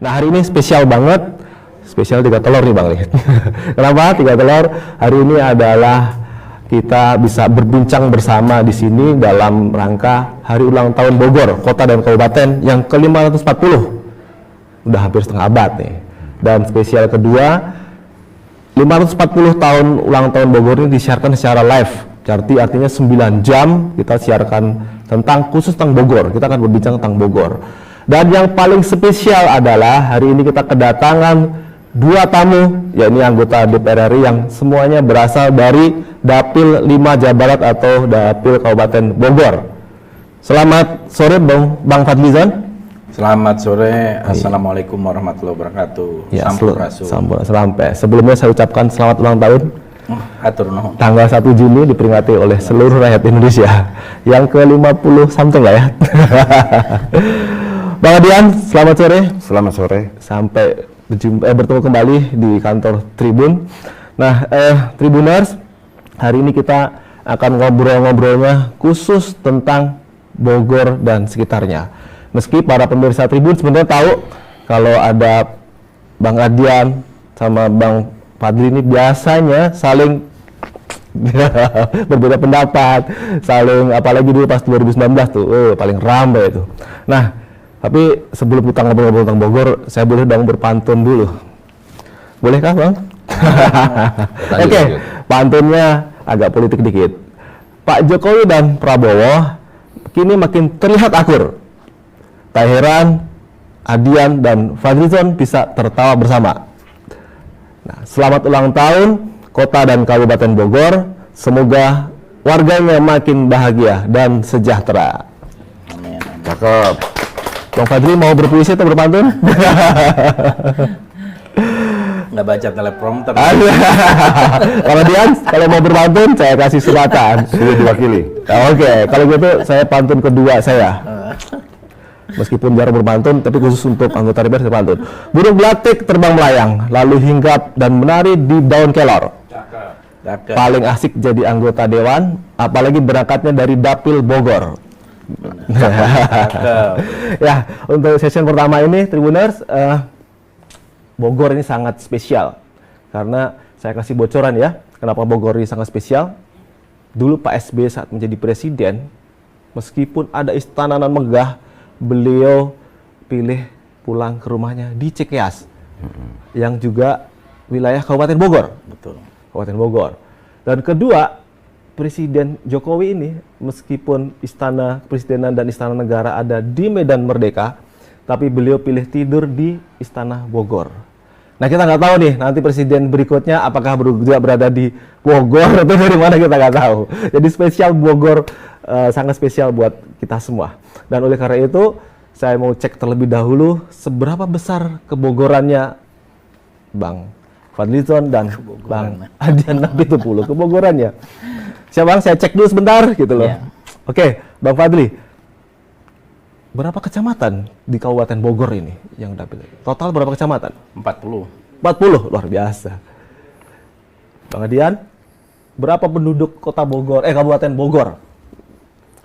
Nah, hari ini spesial banget. Spesial 3 telur nih Bang. Kenapa 3 telur? Hari ini adalah kita bisa berbincang bersama di sini dalam rangka Hari Ulang Tahun Bogor, Kota dan Kabupaten yang ke-540. Udah hampir setengah abad nih. Dan spesial kedua, 540 tahun ulang tahun Bogor ini disiarkan secara live. Jadi artinya 9 jam kita siarkan khusus tentang Bogor. Kita akan berbincang tentang Bogor. Dan yang paling spesial adalah hari ini kita kedatangan 2 tamu, yakni anggota DPR RI yang semuanya berasal dari Dapil 5 Jawa Barat atau Dapil Kabupaten Bogor. Selamat sore Bang Fadlizon. Selamat sore, Assalamualaikum warahmatullahi wabarakatuh. Ya, sampai. Sebelumnya saya ucapkan selamat ulang tahun. Atur nuhun. Tanggal 1 Juni diperingati oleh seluruh rakyat Indonesia. Yang ke-50 something lah ya. Bang Adian, selamat sore. Selamat sore. Sampai bertemu kembali di kantor Tribun. Nah, Tribuners, hari ini kita akan ngobrol-ngobrolnya khusus tentang Bogor dan sekitarnya. Meski para pemirsa Tribun sebenarnya tahu kalau ada Bang Adian sama Bang Fadli ini biasanya saling berbeda pendapat, saling, apalagi dulu pas 2019 tuh, paling ramai itu. Nah, tapi sebelum kita ngobrol-ngobrol tentang Bogor, saya boleh dong berpantun dulu. Bolehkah, Bang? Oke, pantunnya agak politik dikit. Pak Jokowi dan Prabowo kini makin terlihat akur. Tak heran Adian dan Fadlizon bisa tertawa bersama. Nah, selamat ulang tahun Kota dan Kabupaten Bogor. Semoga warganya makin bahagia dan sejahtera. Amin. Cakep. Bang Fadli mau berpuisi atau berpantun? Nggak baca teleprompter. Kalau Dian, kalau mau berpantun saya kasih suratan. Sudah diwakili. Oke, kalau gitu saya pantun kedua saya. Meskipun jarang berpantun, tapi khusus untuk anggota DPR saya pantun. Burung gelatik terbang melayang, lalu hinggap dan menari di daun kelor. Cakep. Paling asik jadi anggota dewan, apalagi berangkatnya dari Dapil Bogor. Cakep. Ya, untuk session pertama ini, Tribuners, Bogor ini sangat spesial. Karena saya kasih bocoran ya, kenapa Bogor ini sangat spesial. Dulu Pak SBY saat menjadi presiden, meskipun ada istana nan megah, beliau pilih pulang ke rumahnya di Cikeas, yang juga wilayah Kabupaten Bogor. Betul. Kabupaten Bogor. Dan kedua, Presiden Jokowi ini meskipun istana kepresidenan dan istana negara ada di Medan Merdeka, tapi beliau pilih tidur di Istana Bogor. Nah, kita nggak tahu nih nanti presiden berikutnya apakah juga berada di Bogor atau dari mana, kita nggak tahu. Jadi spesial Bogor, sangat spesial buat kita semua. Dan oleh karena itu saya mau cek terlebih dahulu seberapa besar kebogorannya Bang Fadlizon dan Bang Adian Napitupulu, kebogorannya. Siap Bang, saya cek dulu sebentar gitu loh. Yeah. Oke, Bang Fadli, berapa kecamatan di Kabupaten Bogor ini yang dapil? Total berapa kecamatan? 40. 40, luar biasa. Bang Adian, berapa penduduk Kota Bogor, Kabupaten Bogor?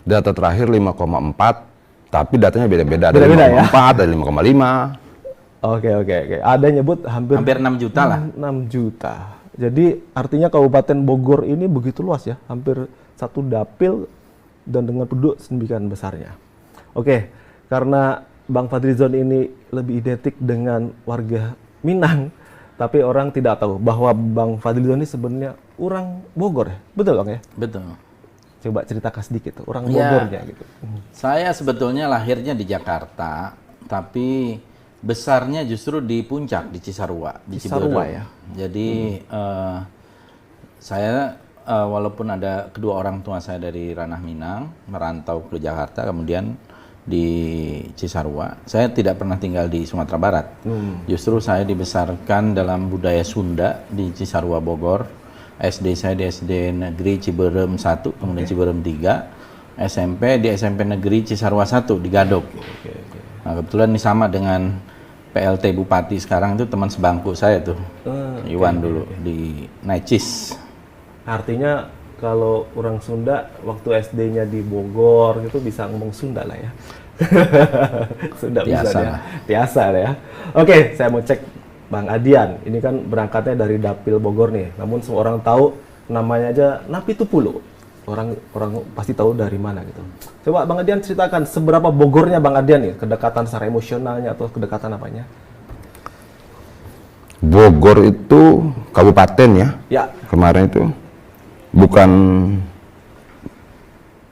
Data terakhir 5,4, tapi datanya beda-beda. Ada Beda-beda 5,4, ada 5,5. Oke. Ada nyebut hampir 6 juta lah. 6 juta. Jadi artinya Kabupaten Bogor ini begitu luas ya, hampir 1 dapil dan dengan penduduk sedemikian besarnya. Oke, karena Bang Fadlizon ini lebih identik dengan warga Minang, tapi orang tidak tahu bahwa Bang Fadlizon ini sebenarnya orang Bogor ya? Betul Bang ya? Betul. Coba ceritakan sedikit, orang Ya, Bogornya gitu. Saya sebetulnya lahirnya di Jakarta, tapi besarnya justru di puncak, di Cisarua, di Cisarua Ciberem. ya? Jadi saya walaupun ada kedua orang tua saya dari Ranah Minang, merantau ke Jakarta, kemudian di Cisarua. Saya tidak pernah tinggal di Sumatera Barat. Justru saya dibesarkan dalam budaya Sunda di Cisarua, Bogor. SD saya di SD Negeri Ciberem 1, kemudian Ciberem 3. SMP di SMP Negeri Cisarua 1 di Gadok. Nah, kebetulan ini sama dengan PLT Bupati sekarang itu teman sebangku saya tuh. Iwan dulu di Necis. Artinya kalau orang Sunda waktu SD-nya di Bogor gitu bisa ngomong Sunda lah ya. Sudah bisa Biasa ya. lah. Biasa ya. Oke, saya mau cek Bang Adian. Ini kan berangkatnya dari Dapil Bogor nih. Namun semua orang tahu namanya aja Napi Tupulu. Orang pasti tahu dari mana gitu. Coba Bang Adian ceritakan seberapa Bogornya Bang Adian nih, kedekatan secara emosionalnya atau kedekatan apanya? Bogor itu kabupaten ya. Ya. Kemarin itu bukan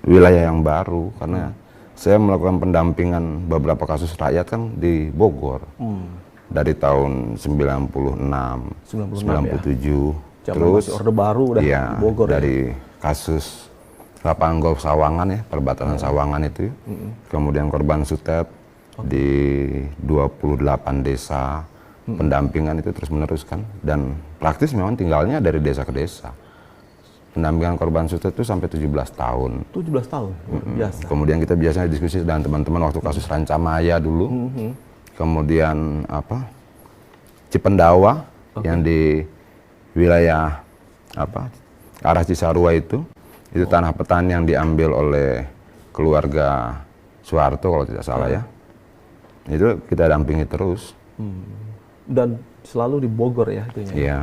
wilayah yang baru karena saya melakukan pendampingan beberapa kasus rakyat kan di Bogor. Dari tahun 96, 97 97. Zaman Terus masih Orde Baru udah iya, di Bogor dari kasus lapangan golf Sawangan ya, perbatasan Sawangan itu. Kemudian korban Sutet di 28 desa. Pendampingan itu terus menerus kan, dan praktis memang tinggalnya dari desa ke desa. Pendampingan korban Sutet itu sampai 17 tahun. 17 tahun. Biasa. Kemudian kita biasanya diskusi dengan teman-teman waktu kasus Rancamaya dulu. Kemudian apa? Cipendawa yang di wilayah apa? Arah Cisarua itu tanah petani yang diambil oleh keluarga Soeharto kalau tidak salah ya. Itu kita dampingi terus. Dan selalu di Bogor ya itunya. Iya.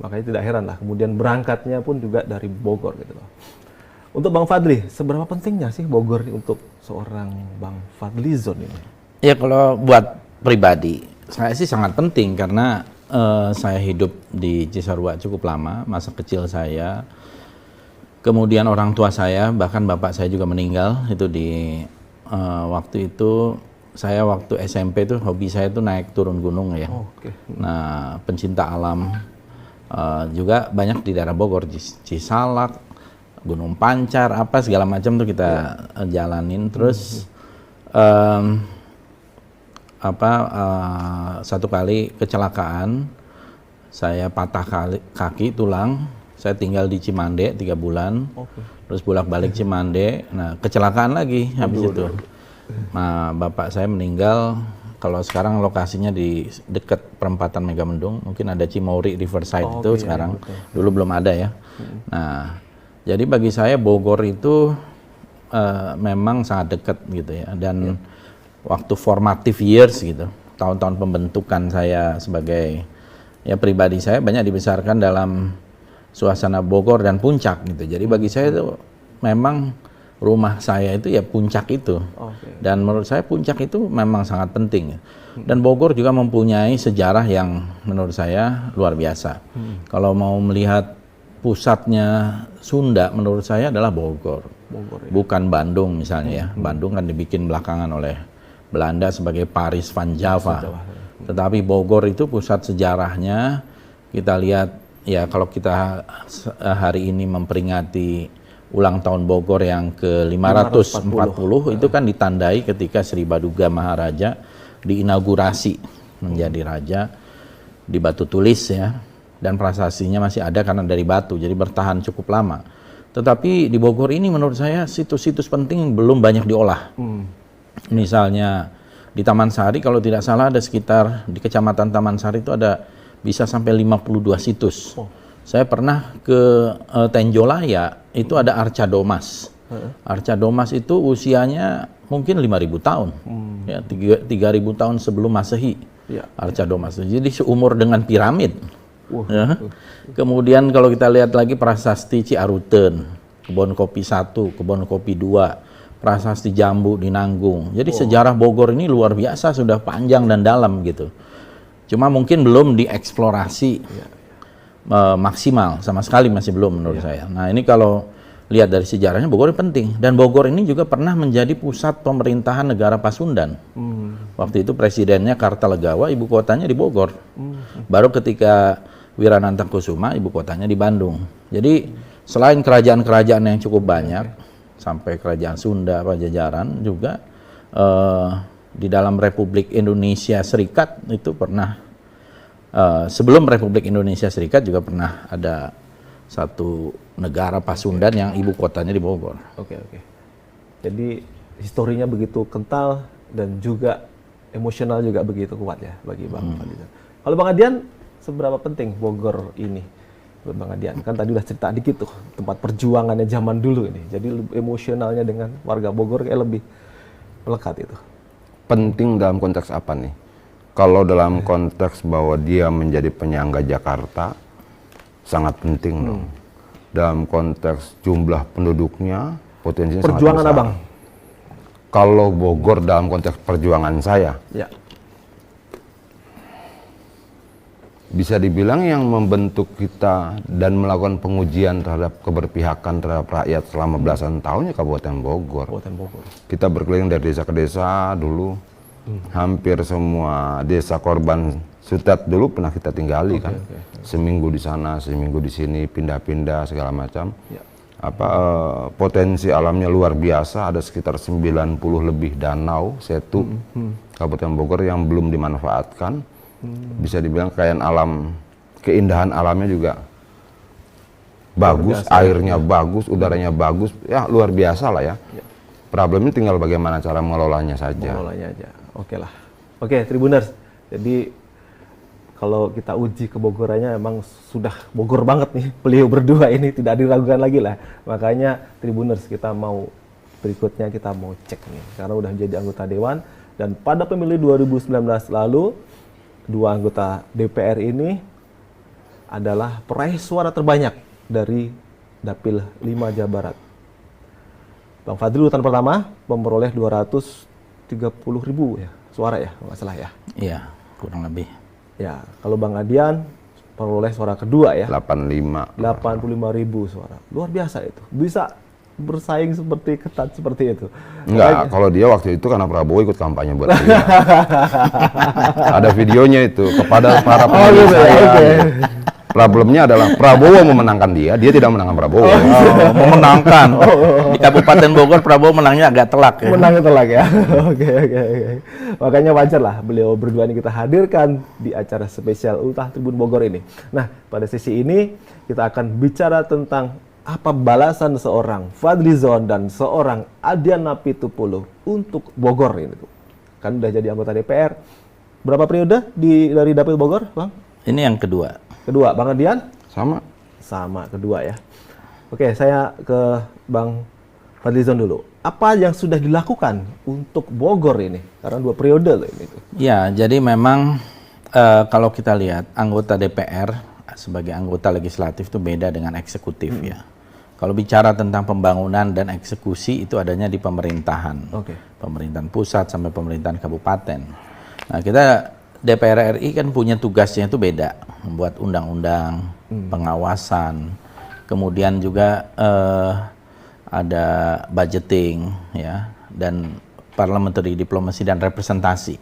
Makanya tidak heran lah. Kemudian berangkatnya pun juga dari Bogor gitu loh. Untuk Bang Fadli, seberapa pentingnya sih Bogor untuk seorang Bang Fadlizon ini? Ya kalau buat pribadi, saya sih sangat penting karena saya hidup di Cisarua cukup lama, masa kecil saya. Kemudian orang tua saya, bahkan bapak saya juga meninggal, itu di waktu itu. Saya waktu SMP tuh hobi saya tuh naik turun gunung ya. Oke. Nah, pencinta alam juga banyak di daerah Bogor, Cisalak, Gunung Pancar, apa segala macam tuh kita jalanin. Terus satu kali kecelakaan, saya patah kaki tulang. Saya tinggal di Cimande 3 bulan. Terus bolak-balik Cimande. Nah, kecelakaan lagi habis itu. Nah, bapak saya meninggal. Kalau sekarang lokasinya di dekat perempatan Megamendung, mungkin ada Cimory Riverside itu sekarang. Dulu belum ada ya. Nah, jadi bagi saya Bogor itu memang sangat dekat gitu ya. Dan waktu formative years gitu, tahun-tahun pembentukan saya sebagai ya pribadi saya banyak dibesarkan dalam suasana Bogor dan Puncak gitu. Jadi bagi saya itu memang rumah saya itu ya Puncak itu. Dan menurut saya Puncak itu memang sangat penting. Dan Bogor juga mempunyai sejarah yang menurut saya luar biasa. Kalau mau melihat pusatnya Sunda menurut saya adalah Bogor. Bukan Bandung misalnya ya. Bandung kan dibikin belakangan oleh Belanda sebagai Paris van Java. Tetapi Bogor itu pusat sejarahnya. Kita lihat ya kalau kita hari ini memperingati ulang tahun Bogor yang ke-540 itu kan ditandai ketika Sri Baduga Maharaja diinaugurasi menjadi raja di Batu Tulis ya, dan prasastinya masih ada karena dari batu, jadi bertahan cukup lama. Tetapi di Bogor ini menurut saya situs-situs penting belum banyak diolah. Misalnya di Taman Sari kalau tidak salah ada sekitar di Kecamatan Taman Sari itu ada bisa sampai 52 situs. Saya pernah ke Tenjolaya, itu ada Arca Domas. Arca Domas itu usianya mungkin 5.000 tahun, ya 3.000 tahun sebelum Masehi. Arca Domas, jadi seumur dengan piramid. Ya. Kemudian kalau kita lihat lagi prasasti Ciaruten, Kebon Kopi 1, Kebon Kopi 2, prasasti Jambu di Nanggung. Jadi sejarah Bogor ini luar biasa, sudah panjang dan dalam gitu. Cuma mungkin belum dieksplorasi maksimal, sama sekali masih belum menurut saya. Nah ini kalau lihat dari sejarahnya Bogor ini penting, dan Bogor ini juga pernah menjadi pusat pemerintahan negara Pasundan. Waktu itu presidennya Kartalegawa, ibu kotanya di Bogor. Baru ketika Wiranantakusuma, ibu kotanya di Bandung. Jadi selain kerajaan-kerajaan yang cukup banyak, sampai kerajaan Sunda, Pajajaran juga di dalam Republik Indonesia Serikat itu pernah. Sebelum Republik Indonesia Serikat juga pernah ada satu negara Pasundan yang ibu kotanya di Bogor. Jadi historinya begitu kental dan juga emosional juga begitu kuat ya bagi Bang Fadlizon. Kalau Bang Adian, seberapa penting Bogor ini buat Bang Adian? Kan tadi udah cerita dikit tuh tempat perjuangannya zaman dulu ini. Jadi emosionalnya dengan warga Bogor kayak lebih melekat itu? Penting dalam konteks apa nih? Kalau dalam konteks bahwa dia menjadi penyangga Jakarta, sangat penting dong. Dalam konteks jumlah penduduknya, potensinya Perjuangan sangat besar. Abang? Kalau Bogor dalam konteks perjuangan saya, Ya. bisa dibilang yang membentuk kita dan melakukan pengujian terhadap keberpihakan terhadap rakyat selama belasan tahun ya Kabupaten Bogor. Kabupaten Bogor. Kita berkeliling dari desa ke desa dulu. Hampir semua desa korban Sutet dulu pernah kita tinggali kan. Seminggu di sana, seminggu di sini, pindah-pindah segala macam. Ya. Potensi alamnya luar biasa, ada sekitar 90 lebih danau, setu Kabupaten Bogor yang belum dimanfaatkan. Bisa dibilang kekayaan alam, keindahan alamnya juga bagus, airnya bagus, udaranya bagus, ya luar biasa lah ya. Problemnya tinggal bagaimana cara mengelolanya saja. Mengelolanya aja. Oke lah. Oke, Tribuners. Jadi kalau kita uji kebogorannya emang sudah Bogor banget nih. Beliau berdua ini tidak diragukan lagi lah. Makanya Tribuners kita mau berikutnya kita mau cek nih karena udah menjadi anggota dewan dan pada pemilu 2019 lalu dua anggota DPR ini adalah peraih suara terbanyak dari Dapil 5 Jawa Barat. Bang Fadli urutan pertama memperoleh 230.000 ya suara ya, kalau nggak salah ya. Iya, kurang lebih. Ya, kalau Bang Adian memperoleh suara kedua ya. 85. 85.000 suara. Luar biasa itu. Bisa bersaing seperti ketat seperti itu. Enggak, kalau dia waktu itu karena Prabowo ikut kampanye buat dia. Ada videonya itu kepada para pemilih saya. Problemnya adalah Prabowo memenangkan dia tidak menangkan Prabowo. Memenangkan. Di Kabupaten Bogor Prabowo menangnya agak telak ya. Menangnya telak ya. Oke. Makanya wajar lah beliau berdua ini kita hadirkan di acara spesial Ultah Tribun Bogor ini. Nah, pada sesi ini kita akan bicara tentang apa balasan seorang Fadlizon dan seorang Adian Apitupulu untuk Bogor ini tuh. Kan udah jadi anggota DPR. Berapa periode dari Dapil Bogor, Bang? Ini yang kedua. Kedua, Bang Adian? Sama. Sama, kedua ya. Oke, saya ke Bang Fadlizon dulu. Apa yang sudah dilakukan untuk Bogor ini? Karena 2 periode loh ini tuh. Ya, jadi memang kalau kita lihat anggota DPR sebagai anggota legislatif itu beda dengan eksekutif ya. Kalau bicara tentang pembangunan dan eksekusi itu adanya di pemerintahan. Pemerintahan pusat sampai pemerintahan kabupaten. Nah, kita DPR RI kan punya tugasnya itu beda, membuat undang-undang, pengawasan, kemudian juga ada budgeting ya dan parliamentary diplomacy dan representasi.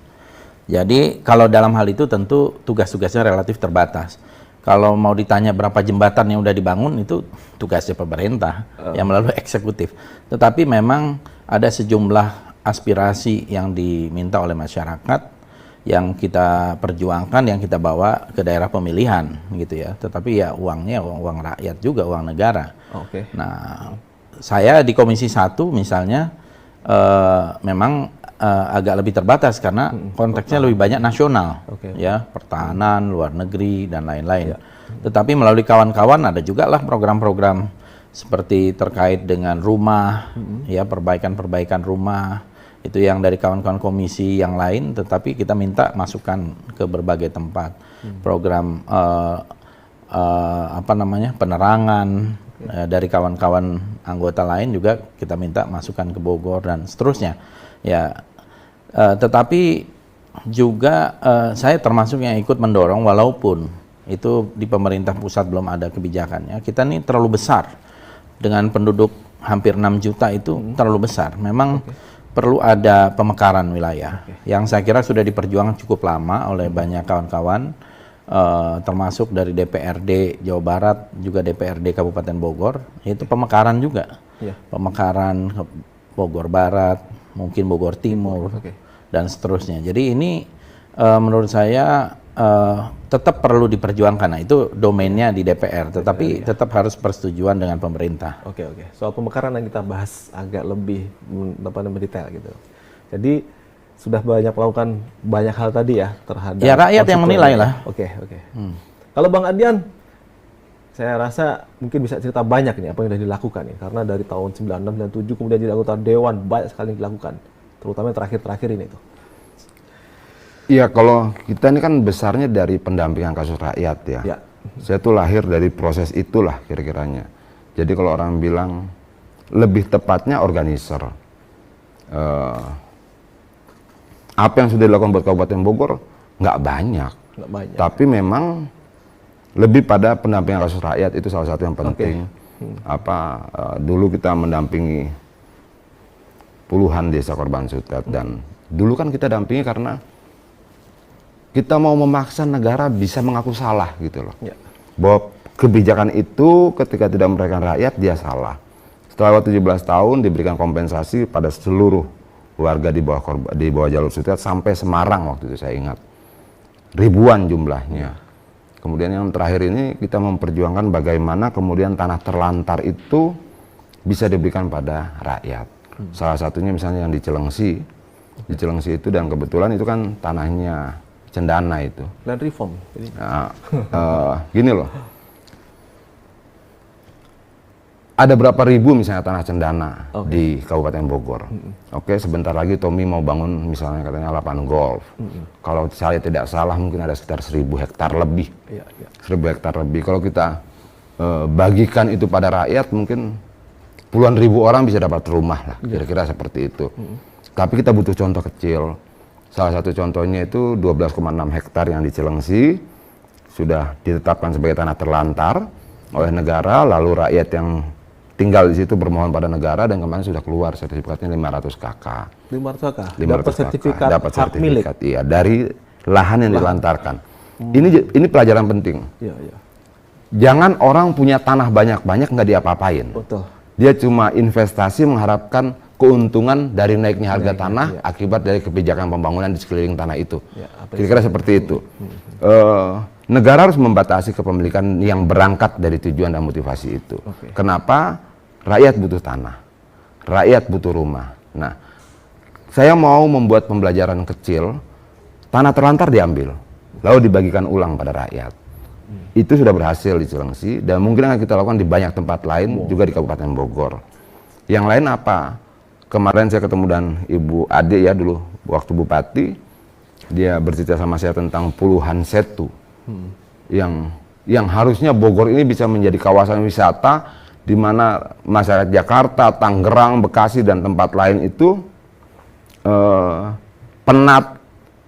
Jadi kalau dalam hal itu tentu tugas-tugasnya relatif terbatas. Kalau mau ditanya berapa jembatan yang udah dibangun itu tugasnya pemerintah yang melalui eksekutif. Tetapi memang ada sejumlah aspirasi yang diminta oleh masyarakat yang kita perjuangkan, yang kita bawa ke daerah pemilihan gitu ya. Tetapi ya uangnya uang rakyat juga, uang negara. Nah, saya di Komisi 1 misalnya memang agak lebih terbatas karena konteksnya lebih banyak nasional, ya pertahanan, luar negeri dan lain-lain. Tetapi melalui kawan-kawan ada juga lah program-program seperti terkait dengan rumah, ya perbaikan-perbaikan rumah itu yang dari kawan-kawan komisi yang lain. Tetapi kita minta masukan ke berbagai tempat, program penerangan. Dari kawan-kawan anggota lain juga kita minta masukan ke Bogor dan seterusnya. Ya, tetapi juga saya termasuk yang ikut mendorong walaupun itu di pemerintah pusat belum ada kebijakannya. Kita ini terlalu besar dengan penduduk hampir 6 juta itu terlalu besar. Memang perlu ada pemekaran wilayah yang saya kira sudah diperjuangkan cukup lama oleh banyak kawan-kawan. Termasuk dari DPRD Jawa Barat, juga DPRD Kabupaten Bogor, itu pemekaran juga. Pemekaran Bogor Barat, mungkin Bogor Timur, dan seterusnya. Jadi ini menurut saya tetap perlu diperjuangkan. Nah, itu domainnya di DPR, tetapi tetap harus persetujuan dengan pemerintah. Soal pemekaran yang kita bahas agak lebih detail gitu. Jadi sudah banyak melakukan banyak hal tadi ya terhadap ya rakyat yang menilai lah. Kalau Bang Adian, saya rasa mungkin bisa cerita banyak nih apa yang sudah dilakukan nih, karena dari tahun 96 dan 97 kemudian jadi anggota dewan banyak sekali yang dilakukan. terutama yang terakhir-terakhir ini tuh? Iya, kalau kita ini kan besarnya dari pendampingan kasus rakyat ya. Ya. Saya tuh lahir dari proses itulah kira-kiranya. Jadi kalau orang bilang lebih tepatnya organizer. Apa yang sudah dilakukan buat Kabupaten Bogor nggak banyak. Nggak banyak. Tapi memang lebih pada pendampingan kasus rakyat itu salah satu yang penting. Dulu kita mendampingi puluhan desa korban sutet dan dulu kan kita dampingi karena kita mau memaksa negara bisa mengaku salah gitu loh. Ya. Bahwa kebijakan itu ketika tidak merugikan rakyat dia salah. Setelah 17 tahun diberikan kompensasi pada seluruh warga di bawah jalur sutet sampai Semarang waktu itu saya ingat. Ribuan jumlahnya. Kemudian yang terakhir ini kita memperjuangkan bagaimana kemudian tanah terlantar itu bisa diberikan pada rakyat. Salah satunya misalnya yang di Cilengsi. Di Cilengsi itu dan kebetulan itu kan tanahnya Cendana itu. Land reform. Nah, gini loh. Ada berapa ribu misalnya tanah Cendana di Kabupaten Bogor. Oke, sebentar lagi Tommy mau bangun misalnya katanya lapangan golf. Kalau saya tidak salah mungkin ada sekitar 1.000 hektar lebih. 1.000 hektar lebih. Kalau kita bagikan itu pada rakyat mungkin puluhan ribu orang bisa dapat rumah lah. Kira-kira seperti itu. Tapi kita butuh contoh kecil. Salah satu contohnya itu 12,6 hektar yang di Cilengsi sudah ditetapkan sebagai tanah terlantar oleh negara, lalu rakyat yang tinggal di situ bermohon pada negara dan kemarin sudah keluar sertifikatnya 500 KK. 500 KK. 500 Dapat KK. sertifikat Dapat hak milik. sertifikat, iya, dari lahan yang dilantarkan. Ini pelajaran penting. Iya, iya. Jangan orang punya tanah banyak-banyak nggak diapa-apain. Betul. Dia cuma investasi mengharapkan keuntungan dari naiknya harga tanah akibat dari kebijakan pembangunan di sekeliling tanah itu. Kira-kira seperti itu. Negara harus membatasi kepemilikan yang berangkat dari tujuan dan motivasi itu. Kenapa? Rakyat butuh tanah. Rakyat butuh rumah. Nah, saya mau membuat pembelajaran kecil, tanah terlantar diambil, lalu dibagikan ulang pada rakyat. Itu sudah berhasil di Cilengsi dan mungkin akan kita lakukan di banyak tempat lain juga di Kabupaten Bogor. Yang lain apa? Kemarin saya ketemu dan Ibu Ade ya dulu waktu Bupati, dia bercerita sama saya tentang puluhan setu yang harusnya Bogor ini bisa menjadi kawasan wisata di mana masyarakat Jakarta, Tangerang, Bekasi dan tempat lain itu penat,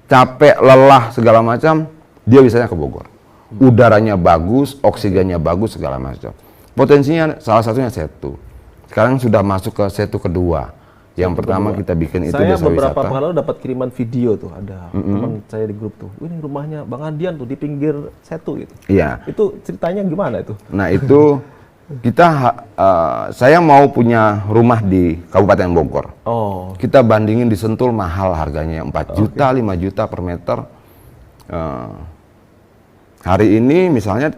capek, lelah segala macam, dia bisanya ke Bogor. Udaranya bagus, oksigennya bagus segala macam. Potensinya salah satunya setu. Sekarang sudah masuk ke setu kedua. Yang pertama kita bikin itu saya desa beberapa wisata. pekan lalu dapat kiriman video tuh, ada teman saya di grup tuh, ini rumahnya Bang Adian tuh di pinggir setu gitu. Iya. Itu ceritanya gimana itu? Nah itu saya mau punya rumah di Kabupaten Bogor. Oh. Kita bandingin di Sentul mahal harganya 4 juta, 5 juta per meter. Hari ini misalnya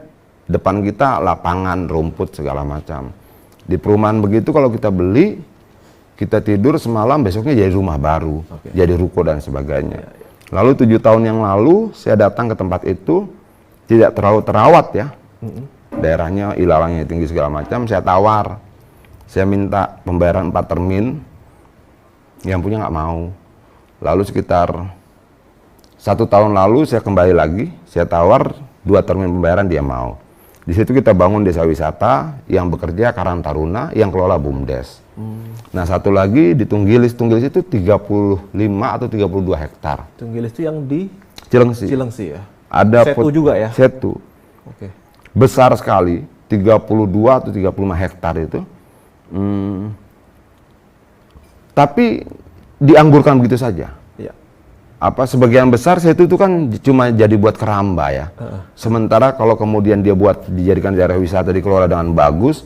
depan kita lapangan, rumput segala macam. Di perumahan begitu kalau kita beli, kita tidur semalam besoknya jadi rumah baru, jadi ruko dan sebagainya. Lalu 7 tahun yang lalu saya datang ke tempat itu, tidak terlalu terawat ya, daerahnya ilalang tinggi segala macam. Saya tawar, saya minta pembayaran 4 termin, yang punya nggak mau. Lalu sekitar 1 tahun lalu saya kembali lagi, saya tawar 2 termin pembayaran, dia mau. Di situ kita bangun desa wisata yang bekerja Karang Taruna, yang kelola BUMDes. Nah satu lagi di Tunggilis itu 35 atau 32 hektar. Tunggilis itu yang di Cilengsi. Cilengsi ya. Ada setu juga ya. Setu. Oke. Besar sekali, 32 atau 35 hektar itu. Tapi dianggurkan begitu saja. Iya. Sebagian besar setu itu kan cuma jadi buat keramba ya. Sementara kalau kemudian dia dijadikan daerah wisata, dikelola dengan bagus,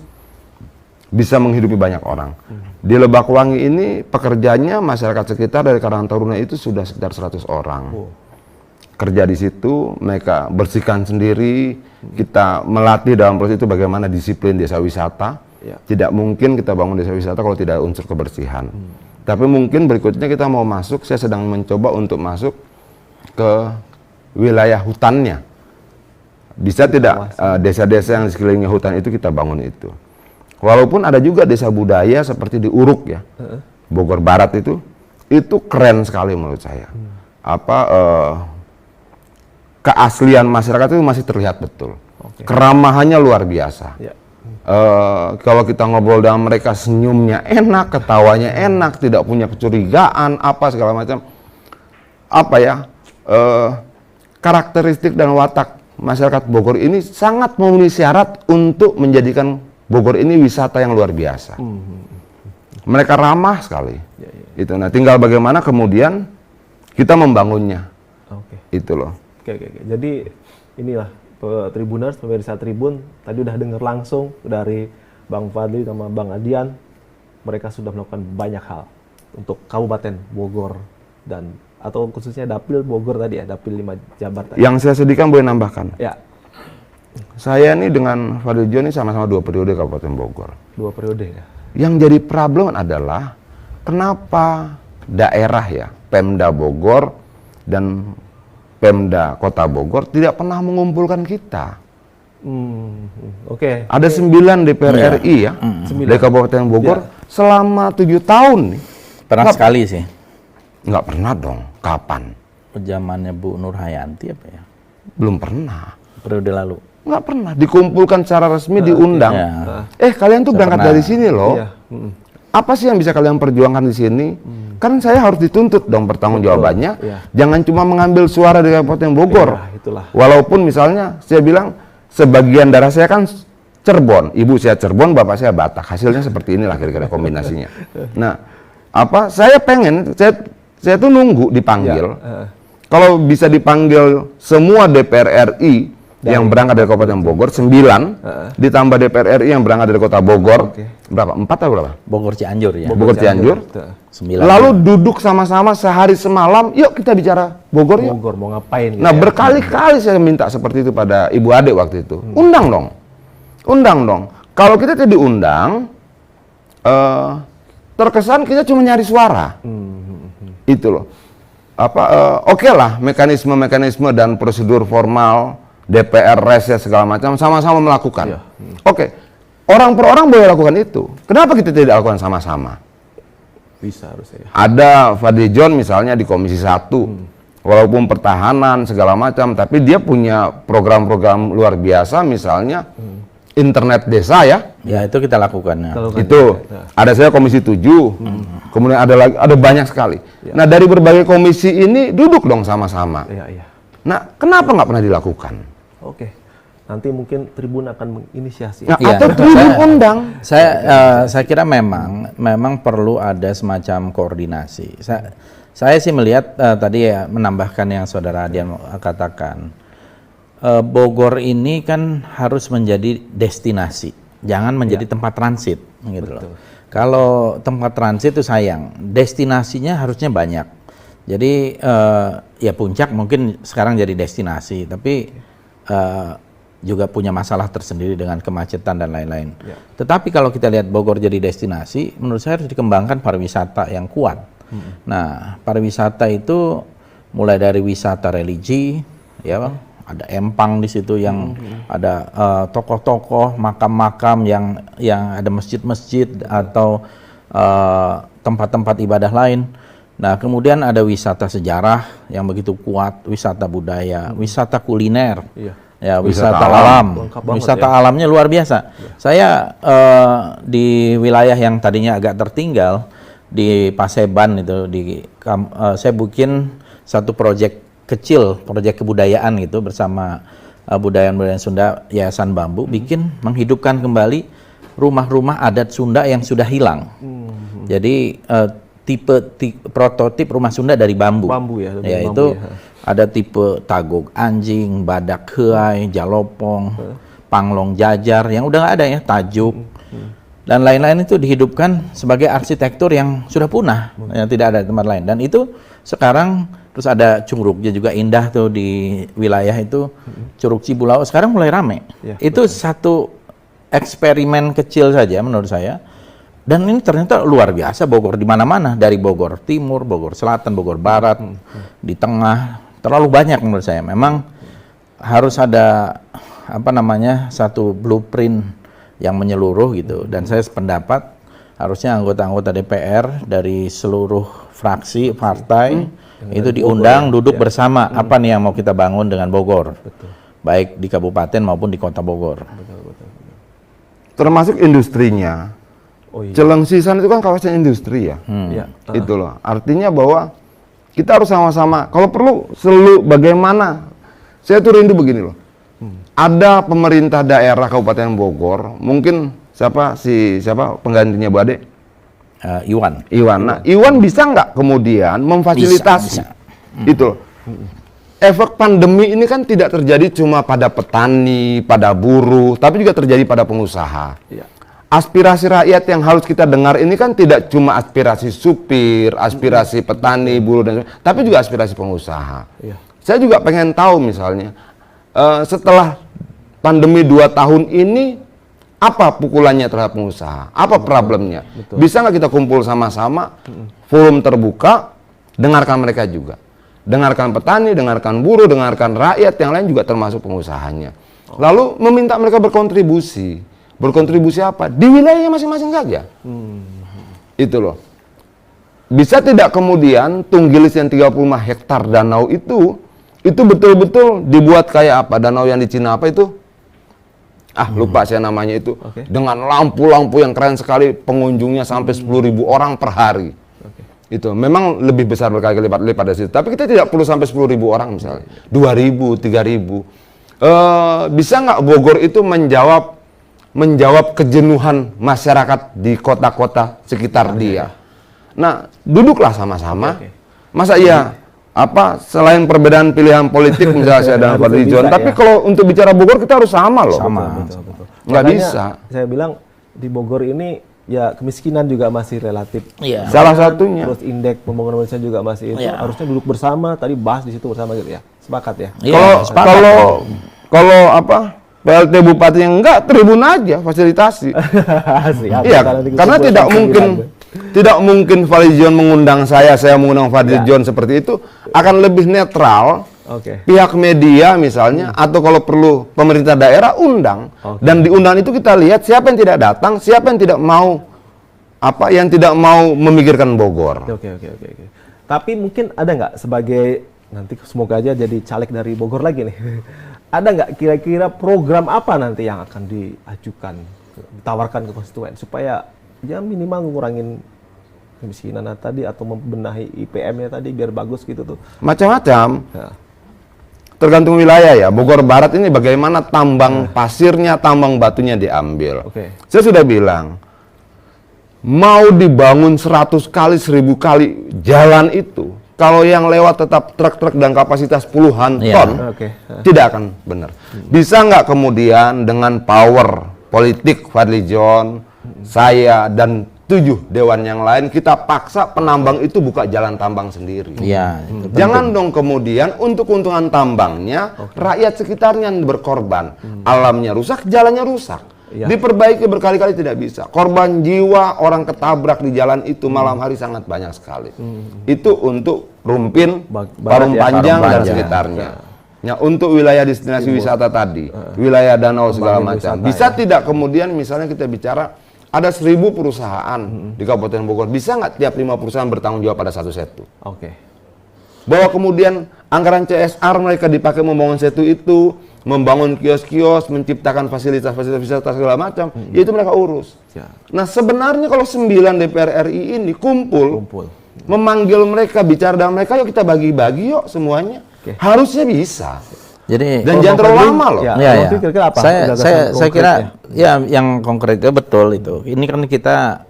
bisa menghidupi banyak orang. Di Lebakwangi ini pekerjanya masyarakat sekitar dari Karang Taruna itu sudah sekitar 100 orang. Kerja di situ, mereka bersihkan sendiri, kita melatih dalam proses itu bagaimana disiplin desa wisata. Tidak mungkin kita bangun desa wisata kalau tidak ada unsur kebersihan. Tapi mungkin berikutnya kita mau masuk, saya sedang mencoba untuk masuk ke wilayah hutannya. Bisa tidak desa-desa yang di sekelilingnya hutan itu kita bangun itu. Walaupun ada juga desa budaya seperti di Uruk ya, Bogor Barat itu, itu keren sekali menurut saya. Keaslian masyarakat itu masih terlihat betul. Keramahannya luar biasa. Kalau kita ngobrol dengan mereka, senyumnya enak, ketawanya enak, tidak punya kecurigaan, apa segala macam. Karakteristik dan watak masyarakat Bogor ini sangat memenuhi syarat untuk menjadikan Bogor ini wisata yang luar biasa. Mereka ramah sekali. Itu. Nah, tinggal bagaimana kemudian kita membangunnya. Itu loh. Oke. Jadi inilah Tribuners, pemirsa Tribun, tadi udah dengar langsung dari Bang Fadli sama Bang Adian, mereka sudah melakukan banyak hal untuk Kabupaten Bogor dan atau khususnya Dapil Bogor tadi ya, Dapil 5 Jabar tadi. Yang saya sedihkan boleh nambahkan. Ya. Saya ini dengan Fadli John ini sama-sama 2 periode Kabupaten Bogor. 2 periode ya. Yang jadi problem adalah kenapa daerah ya, Pemda Bogor dan Pemda Kota Bogor tidak pernah mengumpulkan kita. Oke. Ada 9 DPR RI ya, dari Kabupaten Bogor selama 7 tahun nih. Pernah sekali sih. Nggak pernah dong. Kapan? Zamannya Bu Nur Hayanti apa ya? Belum pernah. Periode lalu. Nggak pernah. Dikumpulkan secara resmi, diundang. Kalian tuh berangkat dari sini loh. Apa sih yang bisa kalian perjuangkan di sini? Kan saya harus dituntut dong bertanggung jawabannya. Jangan cuma mengambil suara dari Kabupaten Bogor. Walaupun misalnya saya bilang sebagian darah saya kan Cirebon, ibu saya Cirebon, bapak saya Batak. Hasilnya seperti inilah kira-kira kombinasinya. Nah, saya pengen, saya tuh nunggu dipanggil. Kalau bisa dipanggil semua DPR RI yang berangkat dari Kabupaten Bogor 9, ditambah DPR RI yang berangkat dari Kota Bogor, berapa? 4 atau berapa? Bogor Cianjur ya. Bogor Cianjur. 9. Lalu duduk sama-sama sehari semalam, yuk kita bicara Bogor yuk. Bogor mau ngapain? Nah, berkali-kali saya minta seperti itu pada Ibu Ade waktu itu. Undang dong. Kalau kita tidak diundang, terkesan kita cuma nyari suara. Itu loh. Oke lah, mekanisme dan prosedur formal DPR, reses segala macam sama-sama melakukan. Oke. Orang per orang boleh lakukan itu. Kenapa kita tidak lakukan sama-sama? Bisa harusnya. Ada Fadli John misalnya di Komisi 1, walaupun pertahanan segala macam, tapi dia punya program-program luar biasa, misalnya internet desa ya. Ya, itu kita lakukan. Ya. Itu. Ada saya Komisi 7, kemudian ada banyak sekali. Nah, dari berbagai komisi ini duduk dong sama-sama. Nah, kenapa nggak pernah dilakukan? Oke. Nanti mungkin Tribun akan menginisiasi. Nah, atau Tribun undang. Saya kira memang perlu ada semacam koordinasi. Saya sih melihat tadi ya, menambahkan yang Saudara Adian katakan, Bogor ini kan harus menjadi destinasi, jangan menjadi tempat transit, gitu loh. Kalau tempat transit itu sayang, destinasinya harusnya banyak. Jadi ya Puncak mungkin sekarang jadi destinasi, tapi juga punya masalah tersendiri dengan kemacetan dan lain-lain. Tetapi kalau kita lihat Bogor jadi destinasi, menurut saya harus dikembangkan pariwisata yang kuat. Nah, pariwisata itu mulai dari wisata religi, ya Bang, ada empang di situ yang ada tokoh-tokoh, makam-makam yang ada masjid-masjid atau tempat-tempat ibadah lain. Nah, kemudian ada wisata sejarah yang begitu kuat, wisata budaya, wisata kuliner. Ya, wisata alam. Wisata alamnya luar biasa. Saya di wilayah yang tadinya agak tertinggal di Paseban itu saya bikin satu proyek kecil, proyek kebudayaan gitu bersama budaya-budaya Sunda, Yayasan Bambu, bikin menghidupkan kembali rumah-rumah adat Sunda yang sudah hilang. Jadi prototip rumah Sunda dari bambu. Itu ada tipe Tagog Anjing, Badak Heai, Jalopong, Panglong Jajar yang udah nggak ada ya, Tajuk dan lain-lain, itu dihidupkan sebagai arsitektur yang sudah punah, yang tidak ada di tempat lain. Dan itu sekarang terus ada Curugnya juga indah tuh di wilayah itu, Curug Cibulau sekarang mulai rame. Itu satu eksperimen kecil saja menurut saya. Dan ini ternyata luar biasa. Bogor di mana-mana, dari Bogor Timur, Bogor Selatan, Bogor Barat, di tengah, terlalu banyak menurut saya. Memang harus ada satu blueprint yang menyeluruh gitu. Dan saya sependapat harusnya anggota-anggota DPR dari seluruh fraksi partai itu diundang duduk bersama apa nih yang mau kita bangun dengan Bogor, baik di kabupaten maupun di kota Bogor. Termasuk industrinya. Celengsisan itu kan kawasan industri ya. Itu loh. Artinya bahwa kita harus sama-sama. Kalau perlu selalu bagaimana. Saya tuh rindu begini loh. Ada pemerintah daerah Kabupaten Bogor, mungkin siapa penggantinya Bu Ade? Iwan. Nah, Iwan bisa nggak kemudian memfasilitasi itu loh. Efek pandemi ini kan tidak terjadi cuma pada petani, pada buruh, tapi juga terjadi pada pengusaha. Aspirasi rakyat yang harus kita dengar ini kan tidak cuma aspirasi supir, aspirasi petani, buruh, dan tapi juga aspirasi pengusaha. Saya juga pengen tahu misalnya, setelah pandemi 2 tahun ini, apa pukulannya terhadap pengusaha? Apa problemnya? Bisa nggak kita kumpul sama-sama, forum terbuka, dengarkan mereka juga. Dengarkan petani, dengarkan buruh, dengarkan rakyat yang lain juga termasuk pengusahanya. Lalu meminta mereka berkontribusi. Berkontribusi apa? Di wilayahnya masing-masing saja. Itu loh. Bisa tidak kemudian Tunggilis yang 35 hektar danau itu betul-betul dibuat kayak apa? Danau yang di Cina apa itu? Lupa saya namanya itu. Dengan lampu-lampu yang keren sekali, pengunjungnya sampai 10.000 orang per hari. Itu memang lebih besar berkali-kali lipat dari situ. Tapi kita tidak perlu sampai 10.000 orang misalnya. 2.000, 3.000. Bisa nggak Bogor itu menjawab kejenuhan masyarakat di kota-kota sekitar dia? Nah, duduklah sama-sama. Masa iya selain perbedaan pilihan politik misalnya saya dan Fadli John, tapi kalau untuk bicara Bogor kita harus sama loh. Betul. Nggak bisa. Saya bilang di Bogor ini ya kemiskinan juga masih relatif. Salah satunya. Terus indeks pembangunan manusia juga masih itu. Harusnya duduk bersama, tadi bahas di situ bersama gitu ya. Sepakat ya? Kalau PLT Bupati yang enggak, tribun aja fasilitasi. Iya, karena tidak mungkin Fadli John mengundang saya mengundang Fadli John seperti itu, akan lebih netral. Pihak media misalnya, atau kalau perlu pemerintah daerah undang, dan di undangan itu kita lihat siapa yang tidak datang, siapa yang tidak mau memikirkan Bogor. Oke. Tapi mungkin ada nggak sebagai nanti semoga aja jadi caleg dari Bogor lagi nih. Ada nggak kira-kira program apa nanti yang akan diajukan, ditawarkan ke konstituen supaya ya minimal ngurangin kemiskinan tadi atau membenahi IPM-nya tadi biar bagus gitu tuh. Macam-macam. Tergantung wilayah ya. Bogor Barat ini bagaimana tambang pasirnya, tambang batunya diambil. Saya sudah bilang, mau dibangun 100 kali, 1000 kali jalan itu, kalau yang lewat tetap truk-truk dan kapasitas puluhan ton, tidak akan benar. Bisa nggak kemudian dengan power politik Fadli John, saya, dan 7 dewan yang lain, kita paksa penambang itu buka jalan tambang sendiri. Jangan dong kemudian untuk keuntungan tambangnya, rakyat sekitarnya yang berkorban. Alamnya rusak, jalannya rusak. Diperbaiki berkali-kali tidak bisa. Korban jiwa, orang ketabrak di jalan itu malam hari sangat banyak sekali. Itu untuk Rumpin, Parung Panjang dan sekitarnya. Nah, untuk wilayah destinasi wisata tadi, wilayah danau segala macam. Bisa tidak kemudian misalnya kita bicara ada 1000 perusahaan di Kabupaten Bogor. Bisa nggak tiap 5 perusahaan bertanggung jawab pada satu setu? Bahwa kemudian anggaran CSR mereka dipakai membangun setu itu, membangun kios-kios, menciptakan fasilitas-fasilitas wisata segala macam, itu mereka urus. Nah, sebenarnya kalau 9 DPR RI ini kumpul, memanggil mereka, bicara dengan mereka, yuk kita bagi-bagi yuk semuanya. Harusnya bisa. Jadi dan jangan terlalu lama loh. Kira-kira apa? Saya kira ya yang konkretnya betul itu. Ini kan kita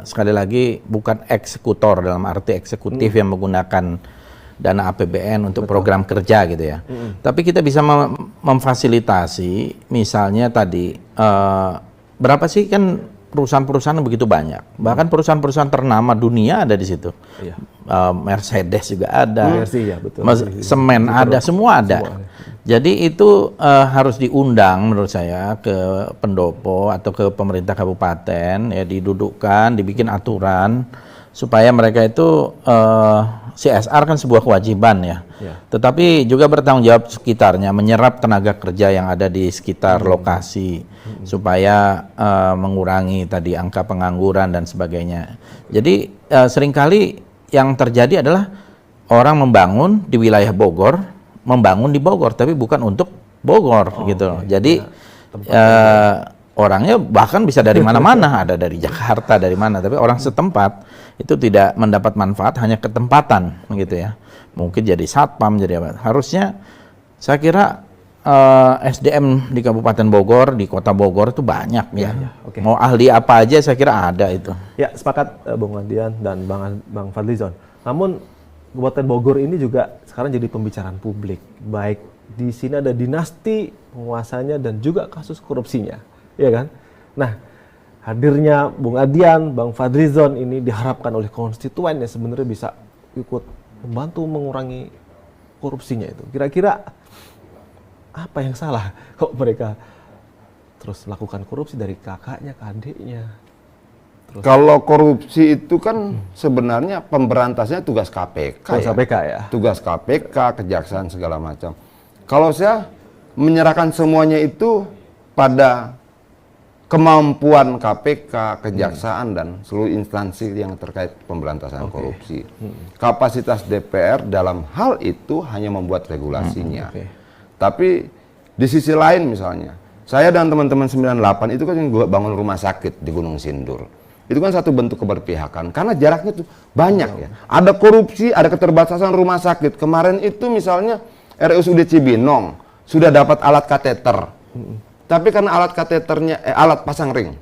sekali lagi bukan eksekutor dalam arti eksekutif yang menggunakan dana APBN untuk program kerja gitu ya. Tapi kita bisa memfasilitasi misalnya tadi berapa sih kan perusahaan-perusahaan begitu banyak. Bahkan perusahaan-perusahaan ternama dunia ada di situ. Mercedes juga ada. Semen ada, semua ada. Jadi itu harus diundang menurut saya ke pendopo atau ke pemerintah kabupaten ya, didudukkan, dibikin aturan supaya mereka itu CSR kan sebuah kewajiban ya. Tetapi juga bertanggung jawab sekitarnya, menyerap tenaga kerja yang ada di sekitar lokasi supaya mengurangi tadi angka pengangguran dan sebagainya. Jadi seringkali yang terjadi adalah orang membangun di wilayah Bogor, membangun di Bogor, tapi bukan untuk Bogor gitu. Jadi orangnya bahkan bisa dari mana-mana, ada dari Jakarta, dari mana, tapi orang setempat itu tidak mendapat manfaat, hanya ketempatan gitu ya. Mungkin jadi satpam, jadi apa. Harusnya saya kira SDM di Kabupaten Bogor, di Kota Bogor itu banyak ya. Mau ahli apa aja saya kira ada itu. Ya, sepakat Bung Adian dan Bang Fadlizon. Namun Kabupaten Bogor ini juga sekarang jadi pembicaraan publik. Baik di sini ada dinasti penguasanya dan juga kasus korupsinya, ya kan? Nah, hadirnya Bung Adian, Bang Fadlizon ini diharapkan oleh konstituen yang sebenarnya bisa ikut membantu mengurangi korupsinya itu. Kira-kira apa yang salah kok mereka terus lakukan korupsi dari kakaknya ke adiknya? Kalau korupsi itu kan sebenarnya pemberantasnya tugas KPK. Tugas KPK ya? Tugas KPK, kejaksaan segala macam. Kalau saya menyerahkan semuanya itu pada kemampuan KPK, kejaksaan dan seluruh instansi yang terkait pemberantasan korupsi. Kapasitas DPR dalam hal itu hanya membuat regulasinya. Tapi di sisi lain misalnya, saya dan teman-teman 98 itu kan yang bangun rumah sakit di Gunung Sindur. Itu kan satu bentuk keberpihakan karena jaraknya tuh banyak ya. Ada korupsi, ada keterbatasan rumah sakit. Kemarin itu misalnya RSUD Cibinong sudah dapat alat kateter. Tapi karena alat kateternya alat pasang ring.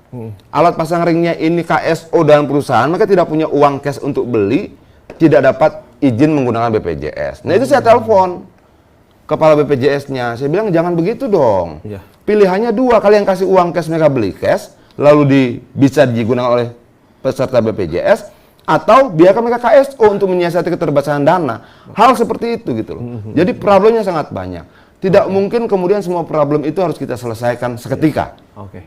Alat pasang ringnya ini KSO dalam perusahaan, maka tidak punya uang cash untuk beli, tidak dapat izin menggunakan BPJS. Nah, itu saya telepon kepala BPJS-nya. Saya bilang jangan begitu dong. Pilihannya dua, kalian kasih uang cash, mereka beli cash, lalu bisa digunakan oleh peserta BPJS, atau biarkan mereka KSO untuk menyiasati keterbatasan dana. Hal seperti itu gitu loh. Jadi problemnya sangat banyak. Tidak mungkin kemudian semua problem itu harus kita selesaikan seketika.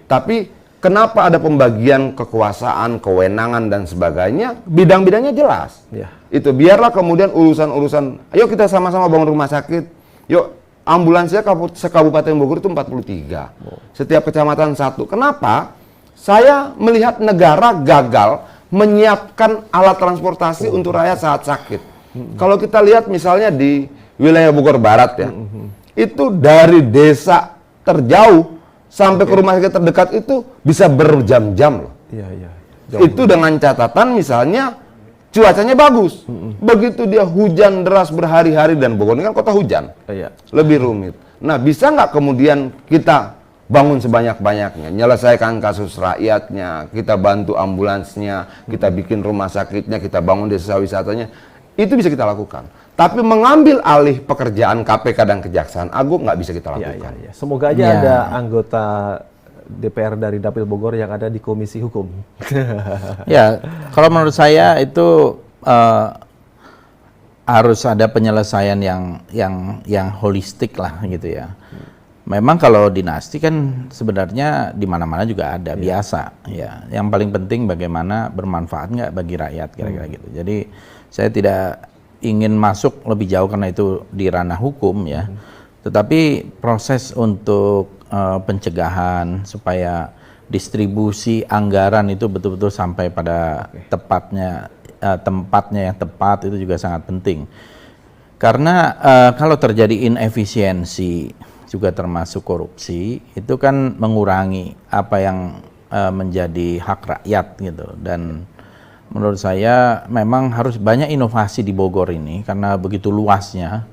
Tapi kenapa ada pembagian kekuasaan, kewenangan dan sebagainya, bidang-bidangnya jelas. Itu biarlah kemudian urusan-urusan, ayo kita sama-sama bangun rumah sakit. Yuk, ambulansnya sekabupaten Bogor itu 43. Setiap kecamatan satu. Kenapa? Saya melihat negara gagal menyiapkan alat transportasi untuk rakyat saat sakit. Kalau kita lihat misalnya di wilayah Bogor Barat ya, itu dari desa terjauh sampai ke rumah sakit terdekat itu bisa berjam-jam loh. Itu dengan catatan misalnya cuacanya bagus. Begitu dia hujan deras berhari-hari, dan Bogor ini kan kota hujan, lebih rumit. Nah, bisa nggak kemudian kita bangun sebanyak-banyaknya, menyelesaikan kasus rakyatnya, kita bantu ambulansnya, kita bikin rumah sakitnya, kita bangun desa wisatanya, itu bisa kita lakukan. Tapi mengambil alih pekerjaan KPK dan Kejaksaan Agung nggak bisa kita lakukan. Semoga aja ada anggota DPR dari Dapil Bogor yang ada di Komisi Hukum. Ya, kalau menurut saya itu harus ada penyelesaian yang holistik lah gitu ya. Memang kalau dinasti kan sebenarnya di mana-mana juga ada, biasa ya. Yang paling penting bagaimana bermanfaat nggak bagi rakyat kira-kira gitu. Jadi saya tidak ingin masuk lebih jauh karena itu di ranah hukum ya. Tetapi proses untuk pencegahan supaya distribusi anggaran itu betul-betul sampai pada tempatnya yang tepat itu juga sangat penting. Karena kalau terjadi inefisiensi juga termasuk korupsi, itu kan mengurangi apa yang menjadi hak rakyat gitu. Dan menurut saya memang harus banyak inovasi di Bogor ini karena begitu luasnya.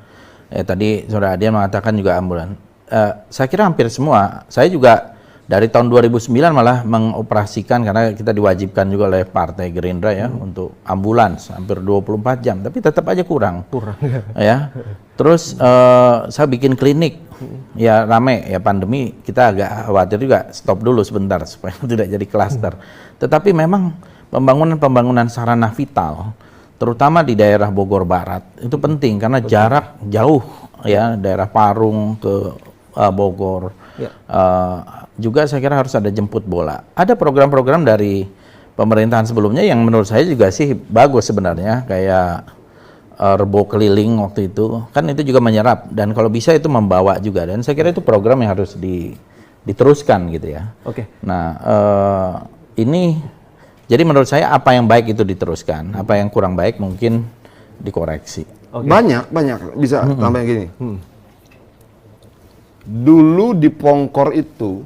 Tadi Saudara Adian mengatakan juga ambulan. Saya kira hampir semua. Saya juga dari tahun 2009 malah mengoperasikan, karena kita diwajibkan juga oleh Partai Gerindra ya untuk ambulans hampir 24 jam, tapi tetap aja kurang ya. Terus saya bikin klinik, ya rame ya, pandemi kita agak khawatir juga, stop dulu sebentar supaya tidak jadi klaster. Tetapi memang pembangunan sarana vital terutama di daerah Bogor Barat itu penting karena jarak jauh ya, daerah Parung ke Bogor. Juga saya kira harus ada jemput bola. Ada program-program dari pemerintahan sebelumnya yang menurut saya juga sih bagus sebenarnya, kayak rebo keliling waktu itu, kan itu juga menyerap dan kalau bisa itu membawa juga, dan saya kira itu program yang harus diteruskan gitu ya. Oke. Nah, ini jadi menurut saya apa yang baik itu diteruskan, apa yang kurang baik mungkin dikoreksi. Banyak bisa tambah gini. Dulu di Pongkor itu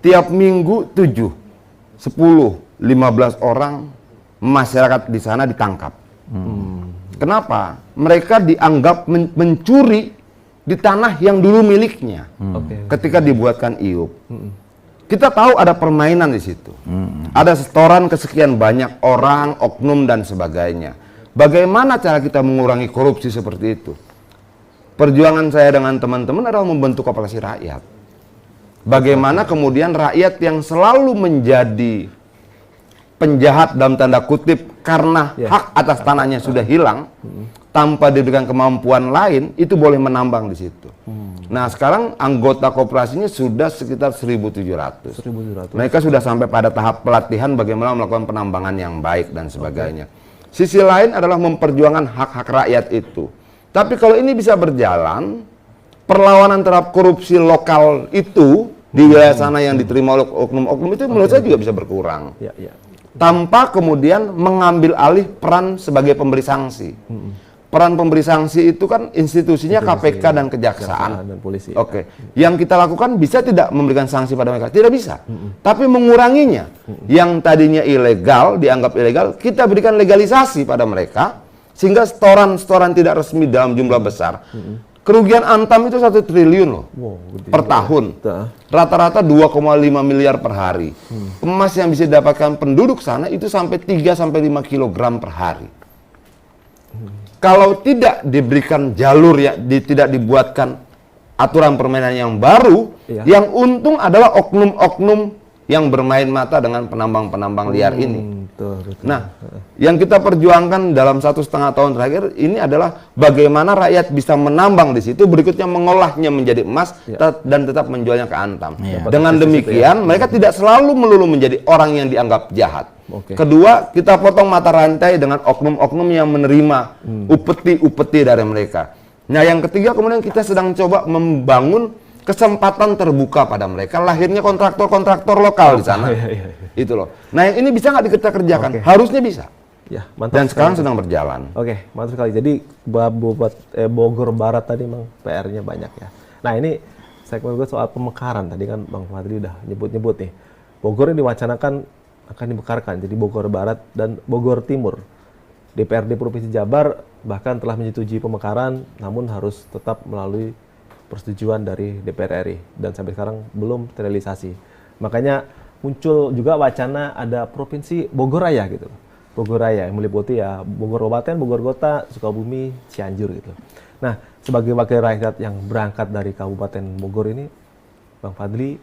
tiap minggu 7, 10, 15 orang masyarakat di sana ditangkap. Kenapa? Mereka dianggap mencuri di tanah yang dulu miliknya. Ketika dibuatkan IUP. Kita tahu ada permainan di situ. Ada setoran kesekian banyak orang, oknum dan sebagainya. Bagaimana cara kita mengurangi korupsi seperti itu? Perjuangan saya dengan teman-teman adalah membentuk koperasi rakyat. Bagaimana kemudian rakyat yang selalu menjadi penjahat dalam tanda kutip karena hak atas tanahnya sudah hilang, tanpa diberikan kemampuan lain, itu boleh menambang di situ. Nah, sekarang anggota koperasinya sudah sekitar 1.700. Mereka sudah sampai pada tahap pelatihan bagaimana melakukan penambangan yang baik dan sebagainya. Sisi lain adalah memperjuangkan hak-hak rakyat itu. Tapi kalau ini bisa berjalan, perlawanan terhadap korupsi lokal itu di wilayah sana yang diterima oleh oknum-oknum itu menurut saya juga bisa berkurang. Tanpa kemudian mengambil alih peran sebagai pemberi sanksi. Peran pemberi sanksi itu kan institusinya KPK dan Kejaksaan dan polisi. Yang kita lakukan bisa tidak memberikan sanksi pada mereka? Tidak bisa. Tapi menguranginya. Yang tadinya ilegal, dianggap ilegal, kita berikan legalisasi pada mereka sehingga setoran-setoran tidak resmi dalam jumlah besar. Kerugian Antam itu 1 triliun loh per tahun. Rata-rata 2,5 miliar per hari. Emas yang bisa didapatkan penduduk sana itu sampai 3-5 kilogram per hari. Kalau tidak diberikan jalur, tidak dibuatkan aturan permainan yang baru, yang untung adalah oknum-oknum yang bermain mata dengan penambang-penambang liar ini. Nah, yang kita perjuangkan dalam 1,5 tahun terakhir ini adalah bagaimana rakyat bisa menambang di situ, berikutnya mengolahnya menjadi emas dan tetap menjualnya ke Antam. Dengan demikian, mereka tidak selalu melulu menjadi orang yang dianggap jahat. Kedua, kita potong mata rantai dengan oknum-oknum yang menerima upeti-upeti dari mereka. Nah, yang ketiga kemudian kita sedang coba membangun kesempatan terbuka pada mereka, lahirnya kontraktor-kontraktor lokal di sana. Itu loh. Nah, yang ini bisa nggak kita kerjakan? Harusnya bisa. Mantap. Dan sekarang sedang berjalan. Mantap sekali. Jadi Bogor Barat tadi memang PR-nya banyak ya. Nah, ini segmen gue soal pemekaran. Tadi kan Bang Fadli udah nyebut-nyebut nih. Bogor ini diwacanakan akan dimekarkan. Jadi Bogor Barat dan Bogor Timur. DPRD Provinsi Jabar bahkan telah menyetujui pemekaran, namun harus tetap melalui persetujuan dari DPR RI dan sampai sekarang belum terrealisasi. Makanya muncul juga wacana ada provinsi Bogor Raya gitu. Bogor Raya yang meliputi ya Bogor Kabupaten, Bogor Kota, Sukabumi, Cianjur gitu. Nah, sebagai wakil rakyat yang berangkat dari Kabupaten Bogor ini, Bang Fadli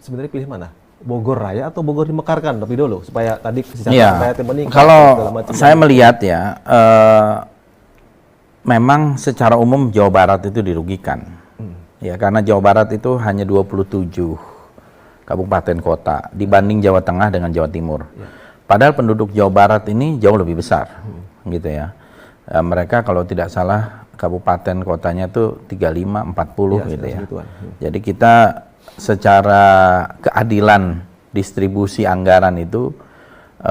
sebenarnya pilih mana? Bogor Raya atau Bogor dimekarkan lebih dulu supaya tadi kesejahteraan rakyat meningkat. Kalau saya melihat ya, memang secara umum Jawa Barat itu dirugikan. Ya, karena Jawa Barat itu hanya 27 kabupaten kota dibanding Jawa Tengah dengan Jawa Timur. Padahal penduduk Jawa Barat ini jauh lebih besar, gitu ya. Mereka kalau tidak salah kabupaten kotanya tuh 35, 40 gitu ya. Jadi kita secara keadilan distribusi anggaran itu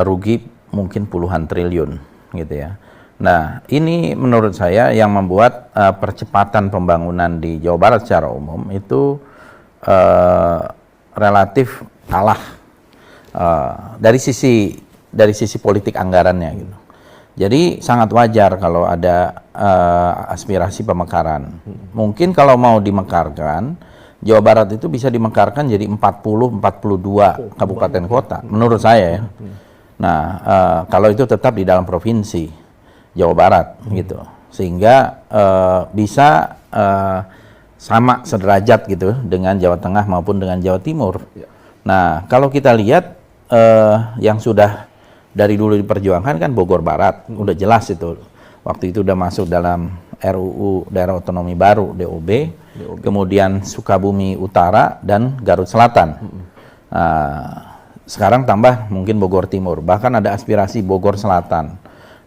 rugi mungkin puluhan triliun, gitu ya. Nah, ini menurut saya yang membuat percepatan pembangunan di Jawa Barat secara umum itu relatif kalah dari sisi politik anggarannya gitu. Jadi sangat wajar kalau ada aspirasi pemekaran. Mungkin kalau mau dimekarkan, Jawa Barat itu bisa dimekarkan jadi 40-42 kabupaten kota menurut saya ya. Nah, kalau itu tetap di dalam provinsi Jawa Barat gitu, sehingga bisa sama sederajat gitu dengan Jawa Tengah maupun dengan Jawa Timur. Nah, kalau kita lihat yang sudah dari dulu diperjuangkan kan Bogor Barat, udah jelas itu. Waktu itu udah masuk dalam RUU Daerah Otonomi Baru (DOB), kemudian Sukabumi Utara dan Garut Selatan. Sekarang tambah mungkin Bogor Timur, bahkan ada aspirasi Bogor Selatan.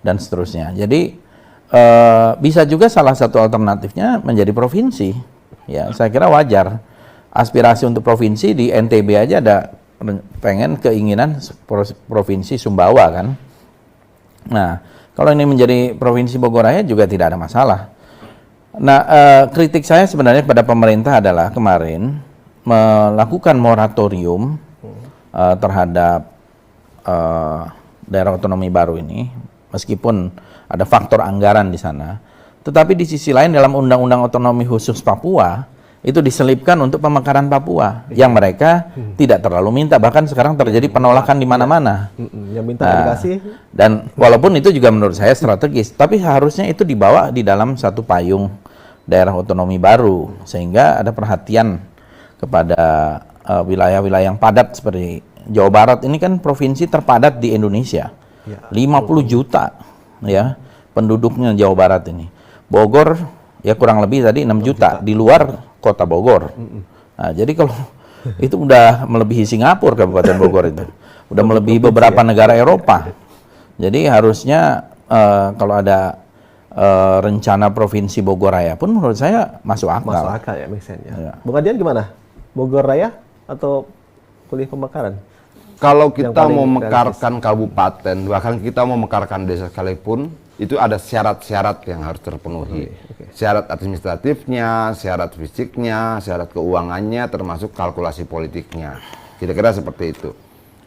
dan seterusnya. Jadi bisa juga salah satu alternatifnya menjadi provinsi. Ya, saya kira wajar. Aspirasi untuk provinsi di NTB aja ada pengen keinginan provinsi Sumbawa kan. Nah, kalau ini menjadi provinsi Bogoraya juga tidak ada masalah. Nah, kritik saya sebenarnya kepada pemerintah adalah kemarin melakukan moratorium terhadap daerah otonomi baru ini, meskipun ada faktor anggaran di sana, tetapi di sisi lain dalam Undang-Undang Otonomi Khusus Papua itu diselipkan untuk pemekaran Papua yang mereka tidak terlalu minta, bahkan sekarang terjadi penolakan di mana-mana. Yang minta dikasih. Dan walaupun itu juga menurut saya strategis, tapi harusnya itu dibawa di dalam satu payung daerah otonomi baru, sehingga ada perhatian kepada wilayah-wilayah yang padat seperti Jawa Barat. Ini kan provinsi terpadat di Indonesia, 50 juta ya penduduknya Jawa Barat ini. Bogor ya kurang lebih tadi 6 juta di luar kota Bogor. Nah, jadi kalau itu udah melebihi Singapura, Kabupaten Bogor itu udah melebihi beberapa negara Eropa. Jadi harusnya kalau ada rencana provinsi Bogor Raya pun menurut saya masuk akal. Masuk akal ya, make sense ya. Bung Adian gimana? Bogor Raya atau kuliah pemekaran? Kalau kita mau mekarkan kabupaten, bahkan kita mau mekarkan desa sekalipun, itu ada syarat-syarat yang harus terpenuhi. Syarat administratifnya, syarat fisiknya, syarat keuangannya, termasuk kalkulasi politiknya. Kira-kira seperti itu.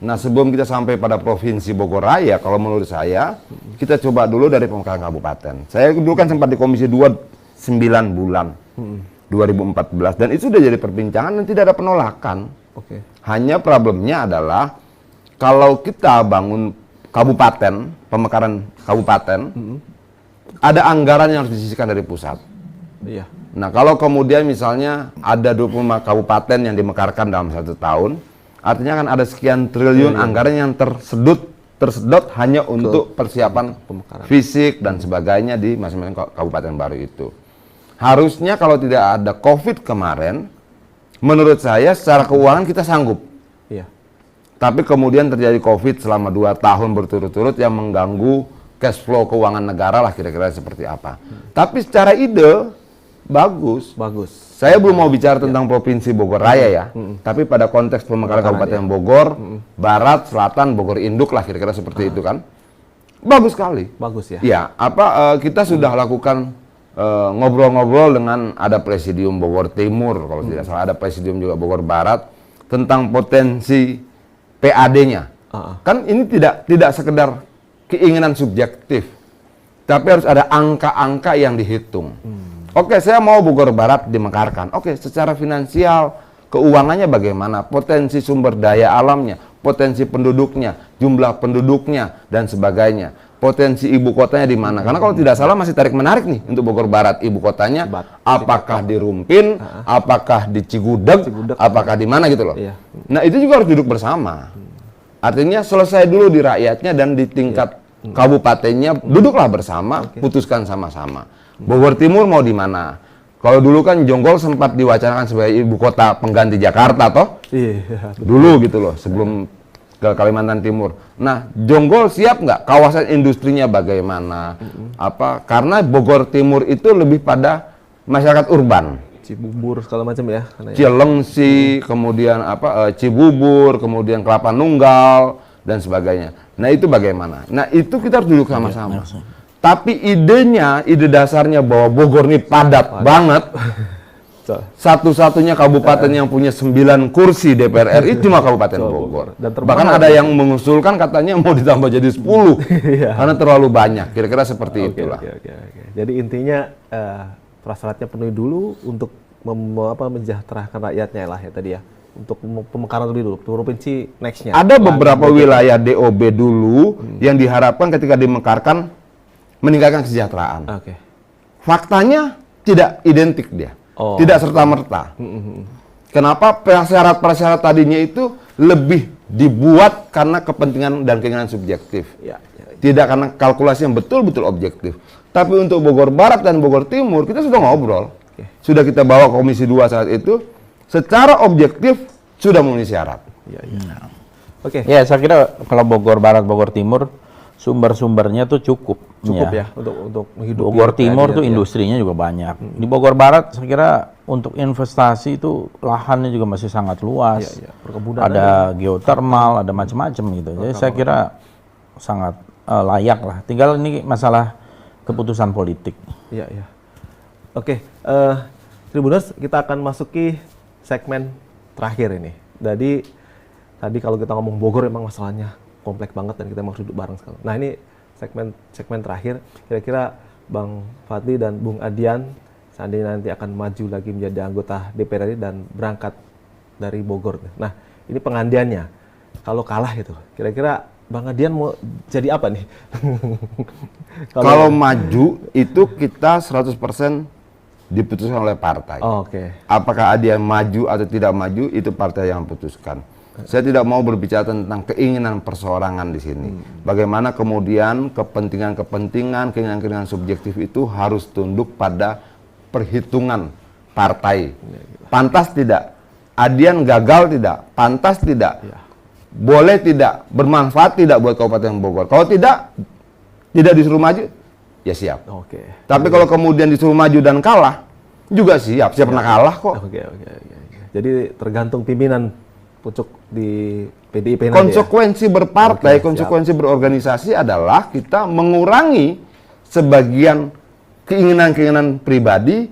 Nah, sebelum kita sampai pada provinsi Bogor Raya, kalau menurut saya, kita coba dulu dari pemekaran kabupaten. Saya dulu kan sempat di Komisi 2 9 bulan, 2014, dan itu sudah jadi perbincangan dan tidak ada penolakan. Hanya problemnya adalah kalau kita bangun kabupaten, pemekaran kabupaten, ada anggaran yang harus disisihkan dari pusat. Iya. Nah, kalau kemudian misalnya ada 25 kabupaten yang dimekarkan dalam 1 tahun, artinya kan ada sekian triliun anggaran yang tersedot hanya untuk persiapan fisik dan sebagainya di masing-masing kabupaten baru itu. Harusnya kalau tidak ada COVID kemarin, menurut saya secara keuangan kita sanggup. Iya. Tapi kemudian terjadi COVID selama 2 tahun berturut-turut yang mengganggu cash flow keuangan negara lah, kira-kira seperti apa. Tapi secara ide bagus. Saya belum mau bicara tentang Provinsi Bogor Raya ya. Tapi pada konteks pemekaran Kabupaten Bogor, Barat, Selatan, Bogor Induk lah, kira-kira seperti itu kan. Bagus sekali. Bagus ya. Ya, kita sudah lakukan ngobrol-ngobrol dengan ada Presidium Bogor Timur, kalau tidak salah ada Presidium juga Bogor Barat, tentang potensi PAD-nya. Kan ini tidak sekedar keinginan subjektif, tapi harus ada angka-angka yang dihitung. Oke, saya mau Bogor Barat dimekarkan. Oke, secara finansial, keuangannya bagaimana, potensi sumber daya alamnya, potensi penduduknya, jumlah penduduknya, dan sebagainya. Potensi ibu kotanya di mana? Karena kalau tidak salah masih tarik-menarik nih untuk Bogor Barat, ibu kotanya apakah di Rumpin, apakah di Cigudeg, apakah di mana gitu loh. Nah, itu juga harus duduk bersama. Artinya selesai dulu di rakyatnya dan di tingkat kabupatennya duduklah bersama, putuskan sama-sama. Bogor Timur mau di mana? Kalau dulu kan Jonggol sempat diwacanakan sebagai ibu kota pengganti Jakarta toh? Iya. Dulu gitu loh, sebelum ke Kalimantan Timur. Nah, Jonggol siap nggak? Kawasan industrinya bagaimana? Karena Bogor Timur itu lebih pada masyarakat urban. Cibubur segala macam ya. Cilengsi, kemudian Cibubur, kemudian Kelapa Nunggal dan sebagainya. Nah, itu bagaimana? Nah, itu kita harus duduk sama-sama. Tapi ide dasarnya bahwa Bogor ini padat banget. Satu-satunya kabupaten yang punya 9 kursi DPR RI cuma Kabupaten Bogor. Bahkan ada yang mengusulkan katanya mau ditambah jadi 10 karena terlalu banyak. Kira-kira seperti itulah. Jadi intinya prasyaratnya penuhi dulu untuk mensejahterakan rakyatnya lah ya tadi ya. Untuk pemekaran dulu, provinsi next-nya. Ada beberapa wilayah DOB dulu yang diharapkan ketika dimekarkan meningkatkan kesejahteraan. Faktanya tidak identik dia. Tidak serta-merta. Kenapa prasyarat-prasyarat tadinya itu lebih dibuat karena kepentingan dan keinginan subjektif. Tidak karena kalkulasi yang betul-betul objektif. Tapi untuk Bogor Barat dan Bogor Timur, kita sudah ngobrol. Sudah kita bawa Komisi 2 saat itu, secara objektif sudah memenuhi syarat. Ya, saya kira kalau Bogor Barat, Bogor Timur, sumber-sumbernya tuh cukup ya untuk menghidupi Bogor Timur tuh ya. industrinya juga banyak. Di Bogor Barat saya kira untuk investasi itu lahannya juga masih sangat luas. Perkebunan ada geotermal, ada macam-macam gitu. Jadi saya kira sangat layak lah. Tinggal ini masalah keputusan politik. Iya, iya. Oke, Tribuners, kita akan masuki segmen terakhir ini. Jadi tadi kalau kita ngomong Bogor memang masalahnya kompleks banget dan kita mau duduk bareng sekali. Nah, ini segmen terakhir. Kira-kira Bang Fadli dan Bung Adian seandainya nanti akan maju lagi menjadi anggota DPR RI dan berangkat dari Bogor. Nah, ini pengandiannya. Kalau kalah gitu, kira-kira Bang Adian mau jadi apa nih? Kalau maju itu kita 100% diputuskan oleh partai. Oke. Apakah Adian maju atau tidak maju itu partai yang putuskan. Saya tidak mau berbicara tentang keinginan perseorangan di sini. Bagaimana kemudian kepentingan-kepentingan, keinginan-keinginan subjektif itu harus tunduk pada perhitungan partai. Pantas tidak? Adian gagal tidak? Pantas tidak? Boleh tidak? Bermanfaat tidak buat Kabupaten Bogor? Kalau tidak disuruh maju, ya siap. Oke. Tapi kalau kemudian disuruh maju dan kalah, juga siap. Siap pernah kalah kok. Oke. Jadi tergantung pimpinan pucuk di PDIP nanti Konsekuensi berpartai, konsekuensi berorganisasi adalah kita mengurangi sebagian keinginan-keinginan pribadi,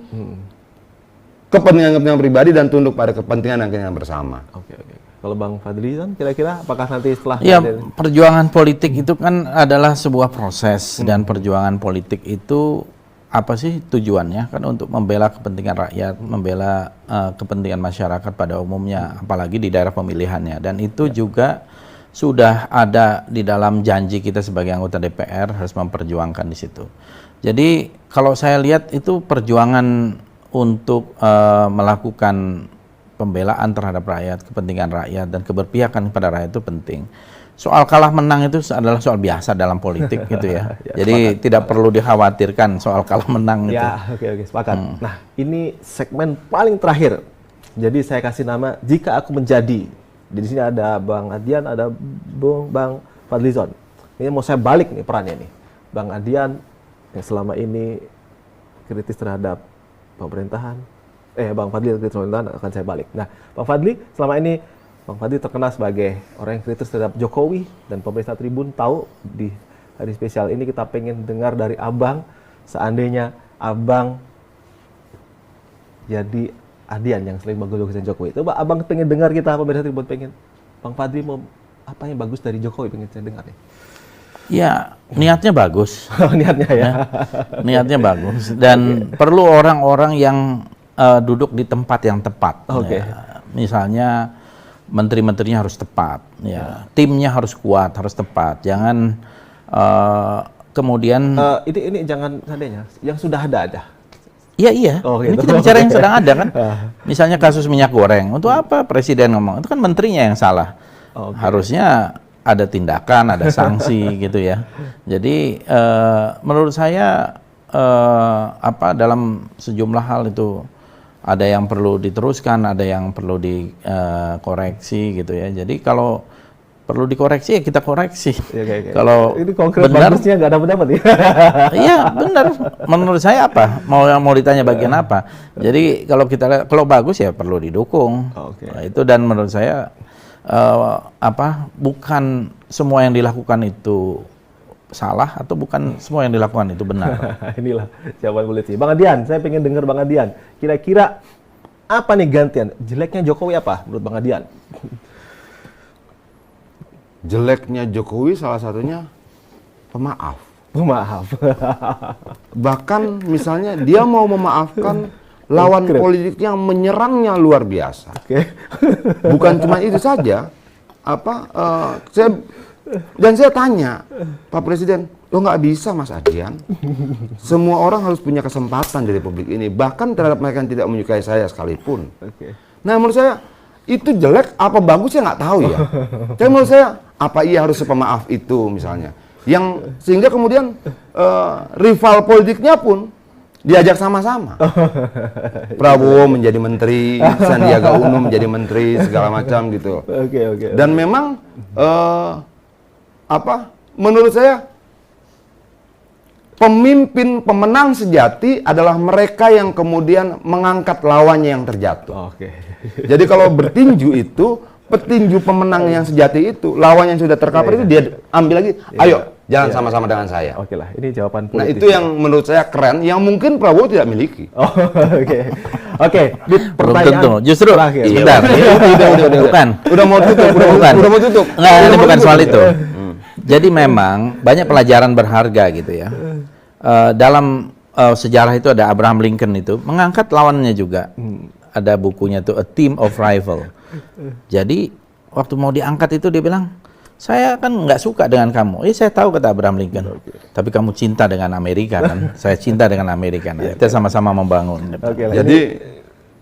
kepentingan-kepentingan pribadi dan tunduk pada kepentingan dan keinginan bersama. Oke. Kalau Bang Fadli kan kira-kira apakah nanti setelah Ya, perjuangan politik itu kan adalah sebuah proses dan perjuangan politik itu apa sih tujuannya? Kan untuk membela kepentingan rakyat, membela kepentingan masyarakat pada umumnya, apalagi di daerah pemilihannya. Dan itu juga sudah ada di dalam janji kita sebagai anggota DPR harus memperjuangkan di situ. Jadi kalau saya lihat itu perjuangan untuk melakukan pembelaan terhadap rakyat, kepentingan rakyat dan keberpihakan kepada rakyat itu penting. Soal kalah menang itu adalah soal biasa dalam politik gitu ya. Jadi sepakat. Tidak perlu dikhawatirkan soal kalah menang itu. Ya, oke, sepakat. Nah, ini segmen paling terakhir. Jadi saya kasih nama Jika Aku Menjadi. Di sini ada Bang Adian, ada Bang Fadlizon. Ini mau saya balik nih perannya nih. Bang Adian yang selama ini kritis terhadap pemerintahan. Bang Fadli kritis pemerintahan akan saya balik. Nah, Bang Fadli selama ini Bang Fadli terkenal sebagai orang yang kritis terhadap Jokowi dan pemirsa Tribun tahu di hari spesial ini kita pengen dengar dari Abang seandainya Abang jadi Adian yang sering menggodok Jokowi. Coba Abang pengen dengar kita pemirsa Tribun pengen Bang Fadli mau apa yang bagus dari Jokowi pengen saya dengar nih. Ya, niatnya bagus. Niatnya ya. Niatnya bagus dan perlu orang-orang yang duduk di tempat yang tepat. Oke. Ya. Misalnya menteri-menterinya harus tepat, ya. Timnya harus kuat, harus tepat. Jangan kemudian ini jangan seandainya yang sudah ada. Iya. Oh, ini gitu. kita bicara yang sedang ada kan. Misalnya kasus minyak goreng. Untuk apa presiden ngomong? Itu kan menterinya yang salah. Harusnya ada tindakan, ada sanksi gitu ya. Jadi menurut saya dalam sejumlah hal itu ada yang perlu diteruskan, ada yang perlu dikoreksi gitu ya. Jadi kalau perlu dikoreksi ya kita koreksi. Ya. Kalau ini konkret benar, bagusnya nggak dapat ya. Iya benar. Menurut saya apa? Mau ditanya bagian apa? Jadi kalau kita lihat, kalau bagus ya perlu didukung. Nah, itu dan menurut saya bukan semua yang dilakukan itu salah atau bukan semua yang dilakukan itu benar. Inilah jawaban politik. Bang Adian, saya pengen dengar Bang Adian. Kira-kira apa nih gantian? Jeleknya Jokowi apa menurut Bang Adian? Jeleknya Jokowi salah satunya pemaaf. Pemaaf. Bahkan misalnya dia mau memaafkan lawan politiknya yang menyerangnya luar biasa. Bukan cuma itu saja. Saya tanya, Pak Presiden, lo nggak bisa Mas Adian. Semua orang harus punya kesempatan di Republik ini, bahkan terhadap mereka yang tidak menyukai saya sekalipun. Nah menurut saya itu jelek apa bagus saya nggak tahu ya. Tapi menurut saya apa iya harus sepemaaf itu misalnya, yang sehingga kemudian rival politiknya pun diajak sama-sama. Prabowo menjadi menteri, Sandiaga Uno menjadi menteri, segala macam gitu. Dan memang menurut saya pemimpin pemenang sejati adalah mereka yang kemudian mengangkat lawannya yang terjatuh. Oke. Jadi kalau bertinju itu, petinju pemenang yang sejati itu, lawan yang sudah terkapar itu dia ambil lagi, ayo jalan sama-sama dengan saya. Oke lah, ini jawaban Nah politis. itu yang menurut saya keren, yang mungkin Prabowo tidak miliki. Oh, oke. Oke, di Belum pertanyaan tentu. Justru terakhir. sebentar. Udah. Bukan. Udah mau tutup, Bukan. udah mau tutup. Enggak, Udah ini mau bukan tutup. soal itu. Jadi memang banyak pelajaran berharga gitu ya. Dalam sejarah itu ada Abraham Lincoln itu mengangkat lawannya juga. Ada bukunya tuh A Team of Rival. Jadi waktu mau diangkat itu dia bilang, saya kan nggak suka dengan kamu. Saya tahu, kata Abraham Lincoln. Tapi kamu cinta dengan Amerika kan? Saya cinta dengan Amerika. Nah, kita sama-sama membangun. Oke lah. Jadi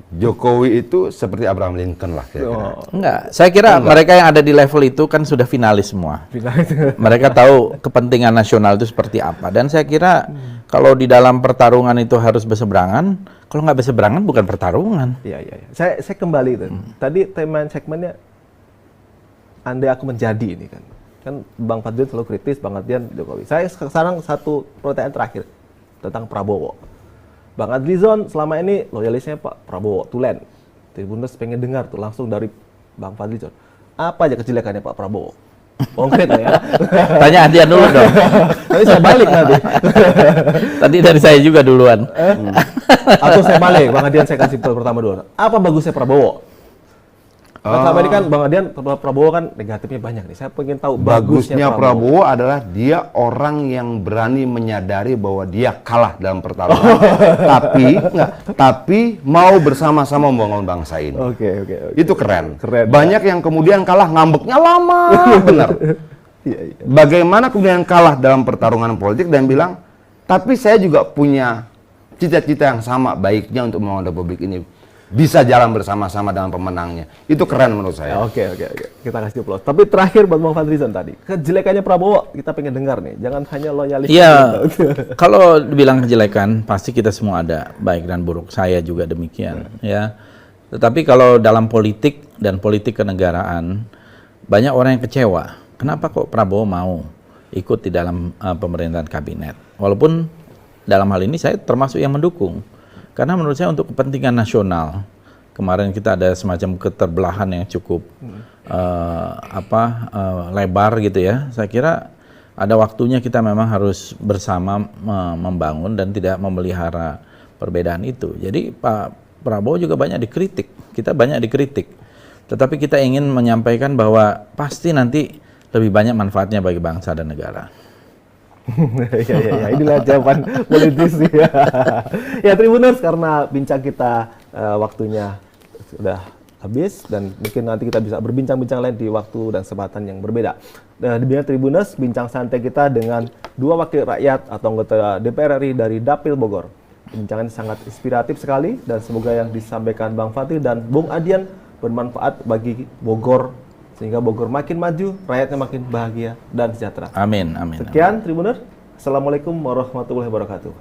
Jokowi itu seperti Abraham Lincoln lah kira-kira. Enggak, saya kira mereka yang ada di level itu kan sudah finalis semua. Mereka tahu kepentingan nasional itu seperti apa. Dan saya kira kalau di dalam pertarungan itu harus berseberangan, kalau nggak berseberangan bukan pertarungan. Iya. Saya kembali itu. Tadi tema segmennya andai aku menjadi ini kan. Kan Bang Fadlizon selalu kritis, Bang Adrian Jokowi. Saya sekarang satu pertanyaan terakhir tentang Prabowo. Bang Adlizon selama ini loyalisnya Pak Prabowo, tulen. Tribuners pengen dengar tuh langsung dari Bang Fadlizon. Apa aja kejelekannya Pak Prabowo? Konkret lah ya. Tanya Adian dulu dong. Nanti saya balik nanti. Tadi dari saya juga duluan. Atau saya balik, Bang Adian saya kasih pertama dulu. Apa bagusnya Prabowo? Kan selama ini kan Bang Adian, Prabowo kan negatifnya banyak nih. Saya pengen tahu Bagusnya Prabowo adalah dia orang yang berani menyadari bahwa dia kalah dalam pertarungan. tapi mau bersama-sama membangun bangsa ini. Oke. Itu keren. Keren. Banyak yang kemudian kalah ngambeknya lama benar. Iya. Bagaimana kemudian kalah dalam pertarungan politik dan bilang, tapi saya juga punya cita-cita yang sama baiknya untuk membangun republik ini. Bisa jalan bersama-sama dengan pemenangnya. Itu keren menurut saya. Oke. Kita kasih plus. Tapi terakhir buat Bang Fadlizon tadi. Kejelekannya Prabowo kita pengen dengar nih. Jangan hanya loyalis. Iya, kalau dibilang kejelekan, pasti kita semua ada baik dan buruk. Saya juga demikian, ya. Tetapi kalau dalam politik dan politik kenegaraan, banyak orang yang kecewa. Kenapa kok Prabowo mau ikut di dalam pemerintahan kabinet? Walaupun dalam hal ini saya termasuk yang mendukung. Karena menurut saya untuk kepentingan nasional, kemarin kita ada semacam keterbelahan yang cukup lebar gitu ya. Saya kira ada waktunya kita memang harus bersama membangun dan tidak memelihara perbedaan itu. Jadi Pak Prabowo juga banyak dikritik, kita banyak dikritik. Tetapi kita ingin menyampaikan bahwa pasti nanti lebih banyak manfaatnya bagi bangsa dan negara. Ya, inilah jawaban politis ya. Ya Tribuners, karena bincang kita waktunya sudah habis dan mungkin nanti kita bisa berbincang-bincang lain di waktu dan kesempatan yang berbeda. Demikian Tribuners, bincang santai kita dengan dua wakil rakyat atau anggota DPR RI dari Dapil Bogor. Bincangan sangat inspiratif sekali dan semoga yang disampaikan Bang Fatih dan Bung Adian bermanfaat bagi Bogor, sehingga Bogor makin maju, rakyatnya makin bahagia dan sejahtera. Amin, amin. Sekian Tribuners. Assalamualaikum warahmatullahi wabarakatuh.